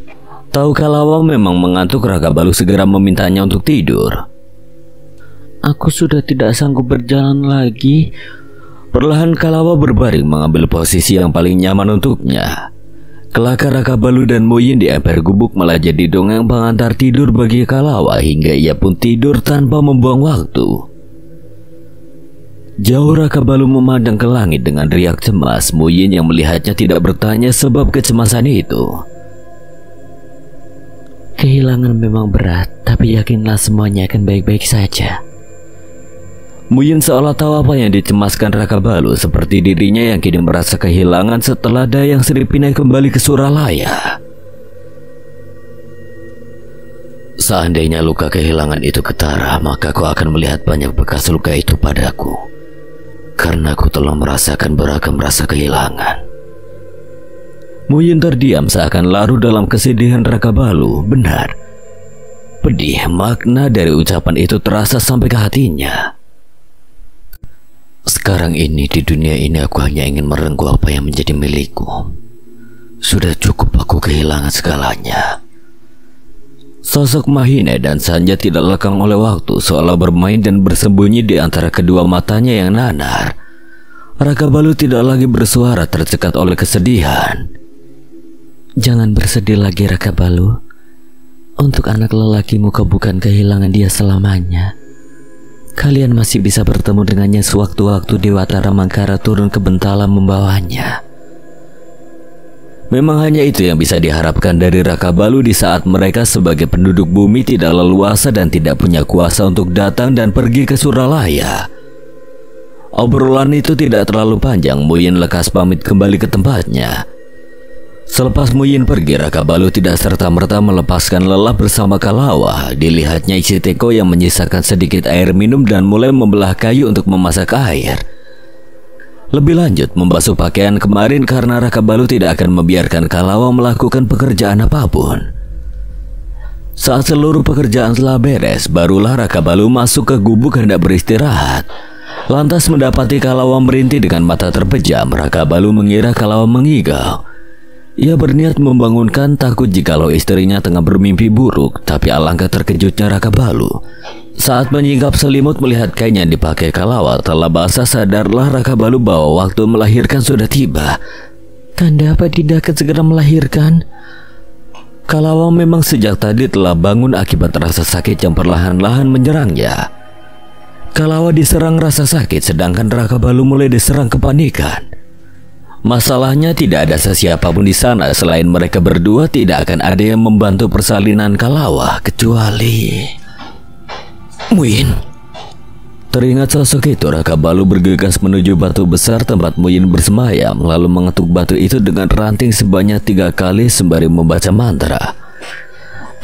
[SPEAKER 1] Tahu Kalawa memang mengantuk, Raka Balu segera memintanya untuk tidur.
[SPEAKER 2] Aku sudah tidak sanggup berjalan lagi.
[SPEAKER 1] Perlahan Kalawa berbaring mengambil posisi yang paling nyaman untuknya. Kelakar Raka Balu dan Muyin di emper gubuk malah jadi dongeng pengantar tidur bagi Kalawa hingga ia pun tidur tanpa membuang waktu. Jauh Raka Balu memandang ke langit dengan riak cemas. Muyin yang melihatnya tidak bertanya sebab kecemasan itu.
[SPEAKER 2] Kehilangan memang berat, tapi yakinlah semuanya akan baik-baik saja.
[SPEAKER 1] Muyin seolah tahu apa yang dicemaskan Raka Balu, seperti dirinya yang kini merasa kehilangan setelah Dayang Sri pindah kembali ke Suralaya.
[SPEAKER 3] Seandainya luka kehilangan itu ketara, maka kau akan melihat banyak bekas luka itu padaku. Karena aku telah merasakan beragam rasa kehilangan.
[SPEAKER 1] Muyin terdiam seakan larut dalam kesedihan Raka Balu. Benar, pedih makna dari ucapan itu terasa sampai ke hatinya.
[SPEAKER 3] Sekarang ini di dunia ini aku hanya ingin merengkuh apa yang menjadi milikku. Sudah cukup aku kehilangan segalanya.
[SPEAKER 1] Sosok Mahina dan Sanja tidak lekang oleh waktu, seolah bermain dan bersembunyi di antara kedua matanya yang nanar. Raka Balu tidak lagi bersuara, tercekat oleh kesedihan.
[SPEAKER 2] Jangan bersedih lagi Raka Balu. Untuk anak lelakimu kau bukan kehilangan dia selamanya. Kalian masih bisa bertemu dengannya sewaktu-waktu Dewatara Mangkara turun ke Bentala membawanya.
[SPEAKER 1] Memang hanya itu yang bisa diharapkan dari Raka Balu di saat mereka sebagai penduduk bumi tidak leluasa dan tidak punya kuasa untuk datang dan pergi ke Suralaya. Obrolan itu tidak terlalu panjang. Muyin lekas pamit kembali ke tempatnya. Selepas Muyin pergi, Raka Balu tidak serta-merta melepaskan lelah bersama Kalawa. Dilihatnya isi teko yang menyisakan sedikit air minum dan mulai membelah kayu untuk memasak air. Lebih lanjut, membasuh pakaian kemarin karena Raka Balu tidak akan membiarkan Kalawa melakukan pekerjaan apapun. Saat seluruh pekerjaan telah beres, barulah Raka Balu masuk ke gubuk hendak beristirahat. Lantas mendapati Kalawa merintih dengan mata terpejam. Raka Balu mengira Kalawa mengigau. Ia berniat membangunkan, takut jikalau istrinya tengah bermimpi buruk. Tapi alangkah terkejutnya Raka Balu saat menyingkap selimut melihat kain yang dipakai Kalawa telah basah. Sadarlah Raka Balu bahwa waktu melahirkan sudah tiba.
[SPEAKER 2] Kanda, apa Dinda akan segera melahirkan?
[SPEAKER 1] Kalawa memang sejak tadi telah bangun akibat rasa sakit yang perlahan-lahan menyerangnya. Kalawa diserang rasa sakit, sedangkan Raka Balu mulai diserang kepanikan. Masalahnya tidak ada sesiapapun di sana selain mereka berdua. Tidak akan ada yang membantu persalinan Kalawa kecuali Muyin. Teringat sosok itu, Raka Balu bergegas menuju batu besar tempat Muyin bersemayam, lalu mengetuk batu itu dengan ranting sebanyak 3 kali sembari membaca mantra.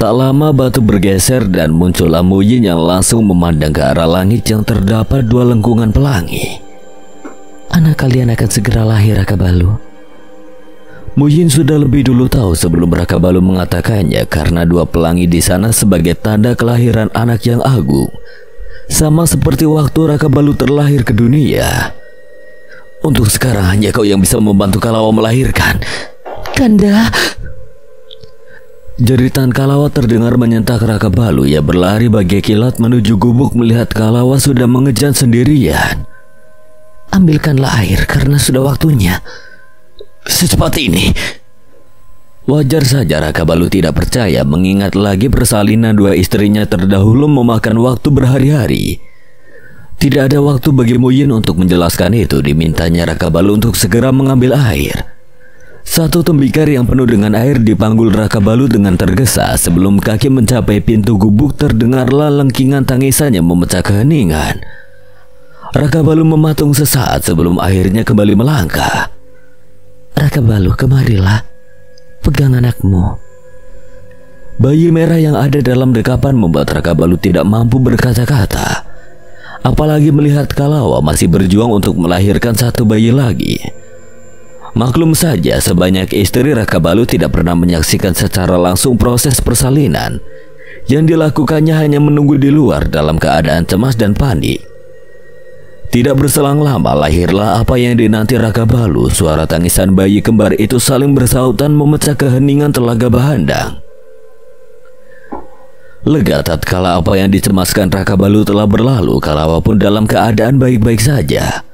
[SPEAKER 1] Tak lama batu bergeser dan muncullah Muyin yang langsung memandang ke arah langit yang terdapat dua lengkungan pelangi.
[SPEAKER 2] Anak kalian akan segera lahir, Raka Balu.
[SPEAKER 1] Muyin sudah lebih dulu tahu sebelum Raka Balu mengatakannya, karena dua pelangi di sana sebagai tanda kelahiran anak yang agung. Sama seperti waktu Raka Balu terlahir ke dunia. Untuk sekarang hanya kau yang bisa membantu Kalawa melahirkan.
[SPEAKER 2] Kanda.
[SPEAKER 1] Jeritan Kalawa terdengar menyentak Raka Balu. Ia berlari bagai kilat menuju gubuk melihat Kalawa sudah mengejan sendirian.
[SPEAKER 2] Ambilkanlah air karena sudah waktunya.
[SPEAKER 1] Secepat ini. Wajar saja Raka Balu tidak percaya, mengingat lagi persalinan dua istrinya terdahulu memakan waktu berhari-hari. Tidak ada waktu bagi Muyin untuk menjelaskan itu. Dimintanya Raka Balu untuk segera mengambil air. Satu tembikar yang penuh dengan air dipanggul Raka Balu dengan tergesa. Sebelum kaki mencapai pintu gubuk, terdengarlah lengkingan tangisannya memecah keheningan. Raka Balu mematung sesaat sebelum akhirnya kembali melangkah.
[SPEAKER 2] Raka Balu, kemarilah. Pegang anakmu.
[SPEAKER 1] Bayi merah yang ada dalam dekapan membuat Raka Balu tidak mampu berkata-kata. Apalagi melihat Kalawa masih berjuang untuk melahirkan satu bayi lagi. Maklum saja, sebanyak istri Raka Balu tidak pernah menyaksikan secara langsung proses persalinan. Yang dilakukannya hanya menunggu di luar dalam keadaan cemas dan panik. Tidak berselang lama lahirlah apa yang dinanti Raka Balu. Suara tangisan bayi kembar itu saling bersautan memecah keheningan Telaga Bahandang. Lega tatkala apa yang dicemaskan Raka Balu telah berlalu, Kalawa pun dalam keadaan baik-baik saja.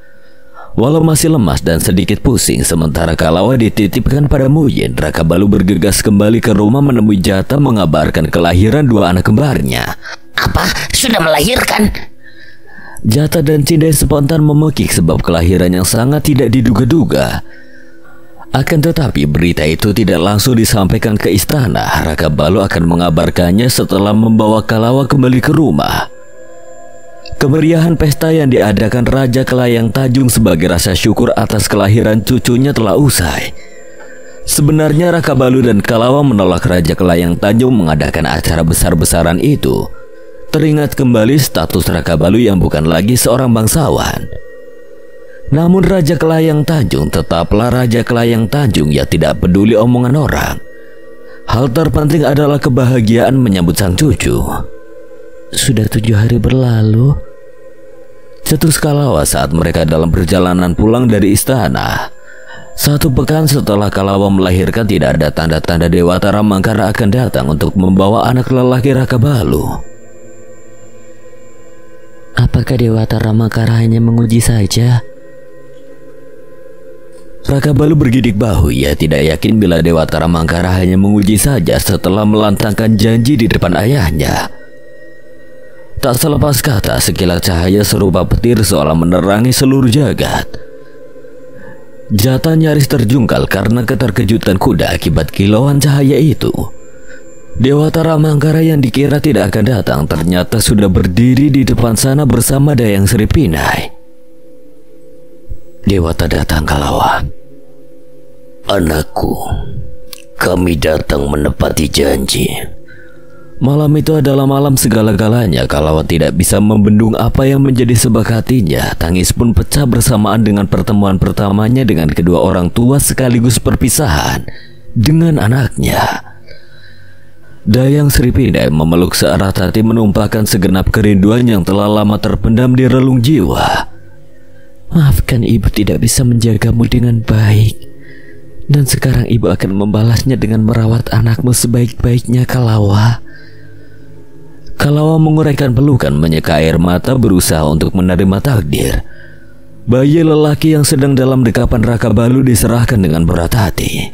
[SPEAKER 1] Walau masih lemas dan sedikit pusing, sementara Kalawa dititipkan pada Muyin, Raka Balu bergegas kembali ke rumah menemui Jata mengabarkan kelahiran dua anak kembarnya.
[SPEAKER 4] Apa? Sudah melahirkan?
[SPEAKER 1] Jata dan Cindai spontan memekik sebab kelahiran yang sangat tidak diduga-duga. Akan tetapi berita itu tidak langsung disampaikan ke istana. Raka Balu akan mengabarkannya setelah membawa Kalawa kembali ke rumah. Kemeriahan pesta yang diadakan Raja Kelayang Tanjung sebagai rasa syukur atas kelahiran cucunya telah usai. Sebenarnya Raka Balu dan Kalawa menolak Raja Kelayang Tanjung mengadakan acara besar-besaran itu. Teringat kembali status Raka Balu yang bukan lagi seorang bangsawan. Namun Raja Kelayang Tanjung tetaplah Raja Kelayang Tanjung yang tidak peduli omongan orang. Hal terpenting adalah kebahagiaan menyambut sang cucu.
[SPEAKER 2] Sudah 7 hari berlalu,
[SPEAKER 1] cetus Kalawa saat mereka dalam perjalanan pulang dari istana. 1 pekan setelah Kalawa melahirkan, tidak ada tanda-tanda Dewata Mangkara akan datang untuk membawa anak lelaki Raka Balu.
[SPEAKER 2] Apakah Dewata Mangkara hanya menguji saja?
[SPEAKER 1] Raka Balu bergidik bahu. Ia tidak yakin bila Dewata Mangkara hanya menguji saja setelah melantangkan janji di depan ayahnya. Tak selepas kata, sekilat cahaya serupa petir seolah menerangi seluruh jagat. Jata nyaris terjungkal karena keterkejutan kuda akibat kilauan cahaya itu. Dewata Mangkara yang dikira tidak akan datang ternyata sudah berdiri di depan sana bersama Dayang Sri Pinai.
[SPEAKER 3] Dewata datang, Kalawa. Anakku, kami datang menepati janji.
[SPEAKER 1] Malam itu adalah malam segala-galanya. Kalawa tidak bisa membendung apa yang menjadi sebab hatinya. Tangis pun pecah bersamaan dengan pertemuan pertamanya dengan kedua orang tua sekaligus perpisahan dengan anaknya. Dayang Sri Pinai memeluk seerat hati, menumpahkan segenap kerinduan yang telah lama terpendam di relung jiwa.
[SPEAKER 2] Maafkan ibu tidak bisa menjagamu dengan baik. Dan sekarang ibu akan membalasnya dengan merawat anakmu sebaik-baiknya, Kalawa.
[SPEAKER 1] Kalawa menguraikan pelukan, menyeka air mata, berusaha untuk menerima takdir. Bayi lelaki yang sedang dalam dekapan Raka Balu diserahkan dengan berat hati.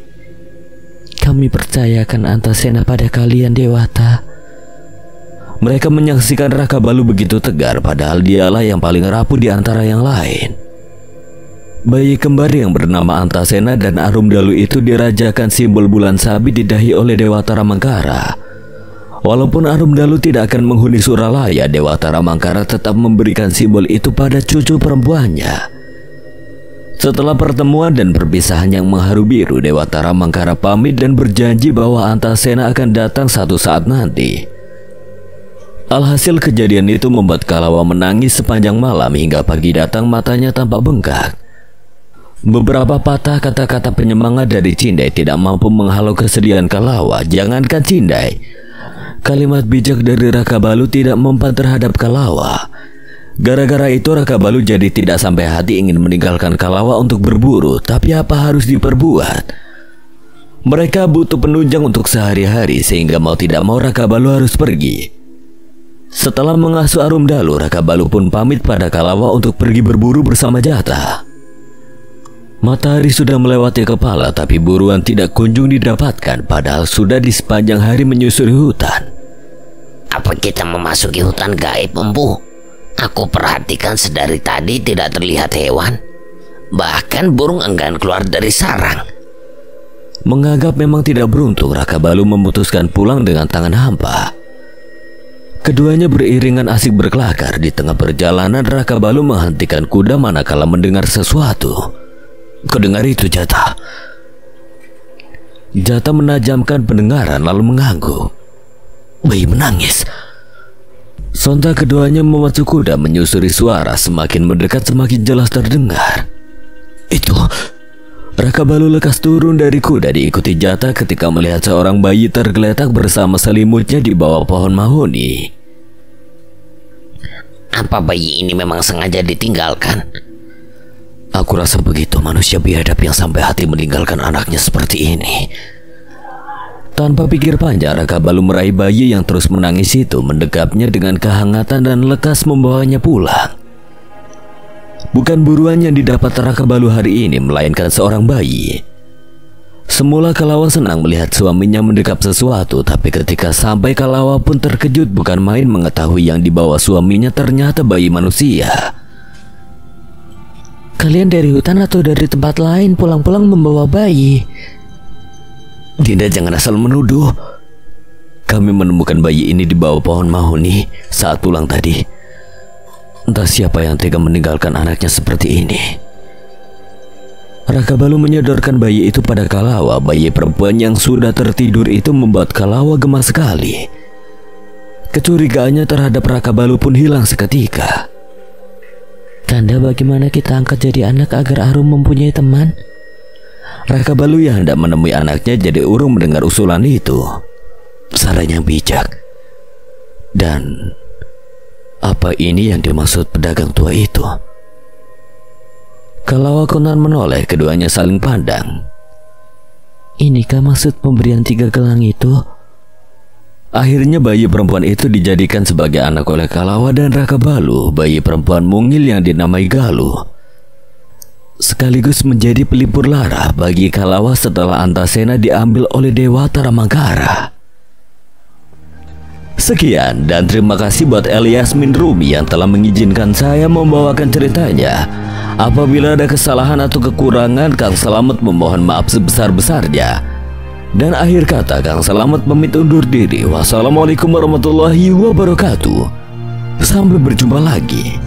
[SPEAKER 2] Kami percayakan Antasena pada kalian, Dewata.
[SPEAKER 1] Mereka menyaksikan Raka Balu begitu tegar, padahal dialah yang paling rapuh di antara yang lain. Bayi kembar yang bernama Antasena dan Arumdalu itu dirajakan simbol bulan sabit di dahi oleh Dewata Mangkara. Walaupun Arumdalu tidak akan menghuni Suralaya, Dewata Mangkara tetap memberikan simbol itu pada cucu perempuannya. Setelah pertemuan dan perpisahan yang mengharu biru, Dewatara Mangkara pamit dan berjanji bahwa Antasena akan datang satu saat nanti. Alhasil kejadian itu membuat Kalawa menangis sepanjang malam hingga pagi datang matanya tampak bengkak. Beberapa patah kata-kata penyemangat dari Cindai tidak mampu menghalau kesedihan Kalawa. Jangankan Cindai, kalimat bijak dari Raka Balu tidak mempan terhadap Kalawa. Gara-gara itu Raka Balu jadi tidak sampai hati ingin meninggalkan Kalawa untuk berburu. Tapi apa harus diperbuat? Mereka butuh penunjang untuk sehari-hari, sehingga mau tidak mau Raka Balu harus pergi. Setelah mengasuh Arum Dalu, Raka Balu pun pamit pada Kalawa untuk pergi berburu bersama Jata. Matahari sudah melewati kepala, tapi buruan tidak kunjung didapatkan, padahal sudah di sepanjang hari menyusuri hutan.
[SPEAKER 4] Apa kita memasuki hutan gaib, Empu? Aku perhatikan sedari tadi tidak terlihat hewan. Bahkan burung enggan keluar dari sarang.
[SPEAKER 1] Menganggap memang tidak beruntung, Raka Balu memutuskan pulang dengan tangan hampa. Keduanya beriringan asik berkelakar. Di tengah perjalanan, Raka Balu menghentikan kuda manakala mendengar sesuatu. "Kau dengar itu, Jata?" Jata menajamkan pendengaran lalu mengangguk. "Bayi menangis." Sontak keduanya memacu kuda menyusuri suara. Semakin mendekat semakin jelas terdengar. "Itu..." Raka Balu lekas turun dari kuda diikuti Jata ketika melihat seorang bayi tergeletak bersama selimutnya di bawah pohon mahoni.
[SPEAKER 4] Apa bayi ini memang sengaja ditinggalkan?
[SPEAKER 1] "Aku rasa begitu, manusia biadab yang sampai hati meninggalkan anaknya seperti ini." Tanpa pikir panjang, Raka Balu meraih bayi yang terus menangis itu, mendekapnya dengan kehangatan dan lekas membawanya pulang. Bukan buruan yang didapat Raka Balu hari ini, melainkan seorang bayi. Semula Kalawa senang melihat suaminya mendekap sesuatu, tapi ketika sampai Kalawa pun terkejut bukan main mengetahui yang dibawa suaminya ternyata bayi manusia.
[SPEAKER 2] "Kalian dari hutan atau dari tempat lain pulang-pulang membawa bayi?"
[SPEAKER 1] "Dinda, jangan asal menuduh. Kami menemukan bayi ini di bawah pohon mahoni saat pulang tadi. Entah siapa yang tega meninggalkan anaknya seperti ini." Raka Balu menyodorkan bayi itu pada Kalawa. Bayi perempuan yang sudah tertidur itu membuat Kalawa gemas sekali. Kecurigaannya terhadap Raka Balu pun hilang seketika.
[SPEAKER 2] "Kanda, bagaimana kita angkat jadi anak agar Arum mempunyai teman?"
[SPEAKER 1] Raka Balu yang hendak menemui anaknya jadi urung mendengar usulan itu. Saran yang bijak. Dan apa ini yang dimaksud pedagang tua itu? Kalawa Konan menoleh, keduanya saling pandang.
[SPEAKER 2] "Inikah maksud pemberian 3 gelang itu?"
[SPEAKER 1] Akhirnya bayi perempuan itu dijadikan sebagai anak oleh Kalawa dan Raka Balu, bayi perempuan mungil yang dinamai Galuh. Sekaligus menjadi pelipur lara bagi Kalawa setelah Antasena diambil oleh Dewatara Mangkara. Sekian dan terima kasih buat Eliasmin Rumi yang telah mengizinkan saya membawakan ceritanya. Apabila ada kesalahan atau kekurangan, Kang Selamet memohon maaf sebesar-besarnya. Dan akhir kata, Kang Selamet pamit undur diri. Wassalamualaikum warahmatullahi wabarakatuh. Sampai berjumpa lagi.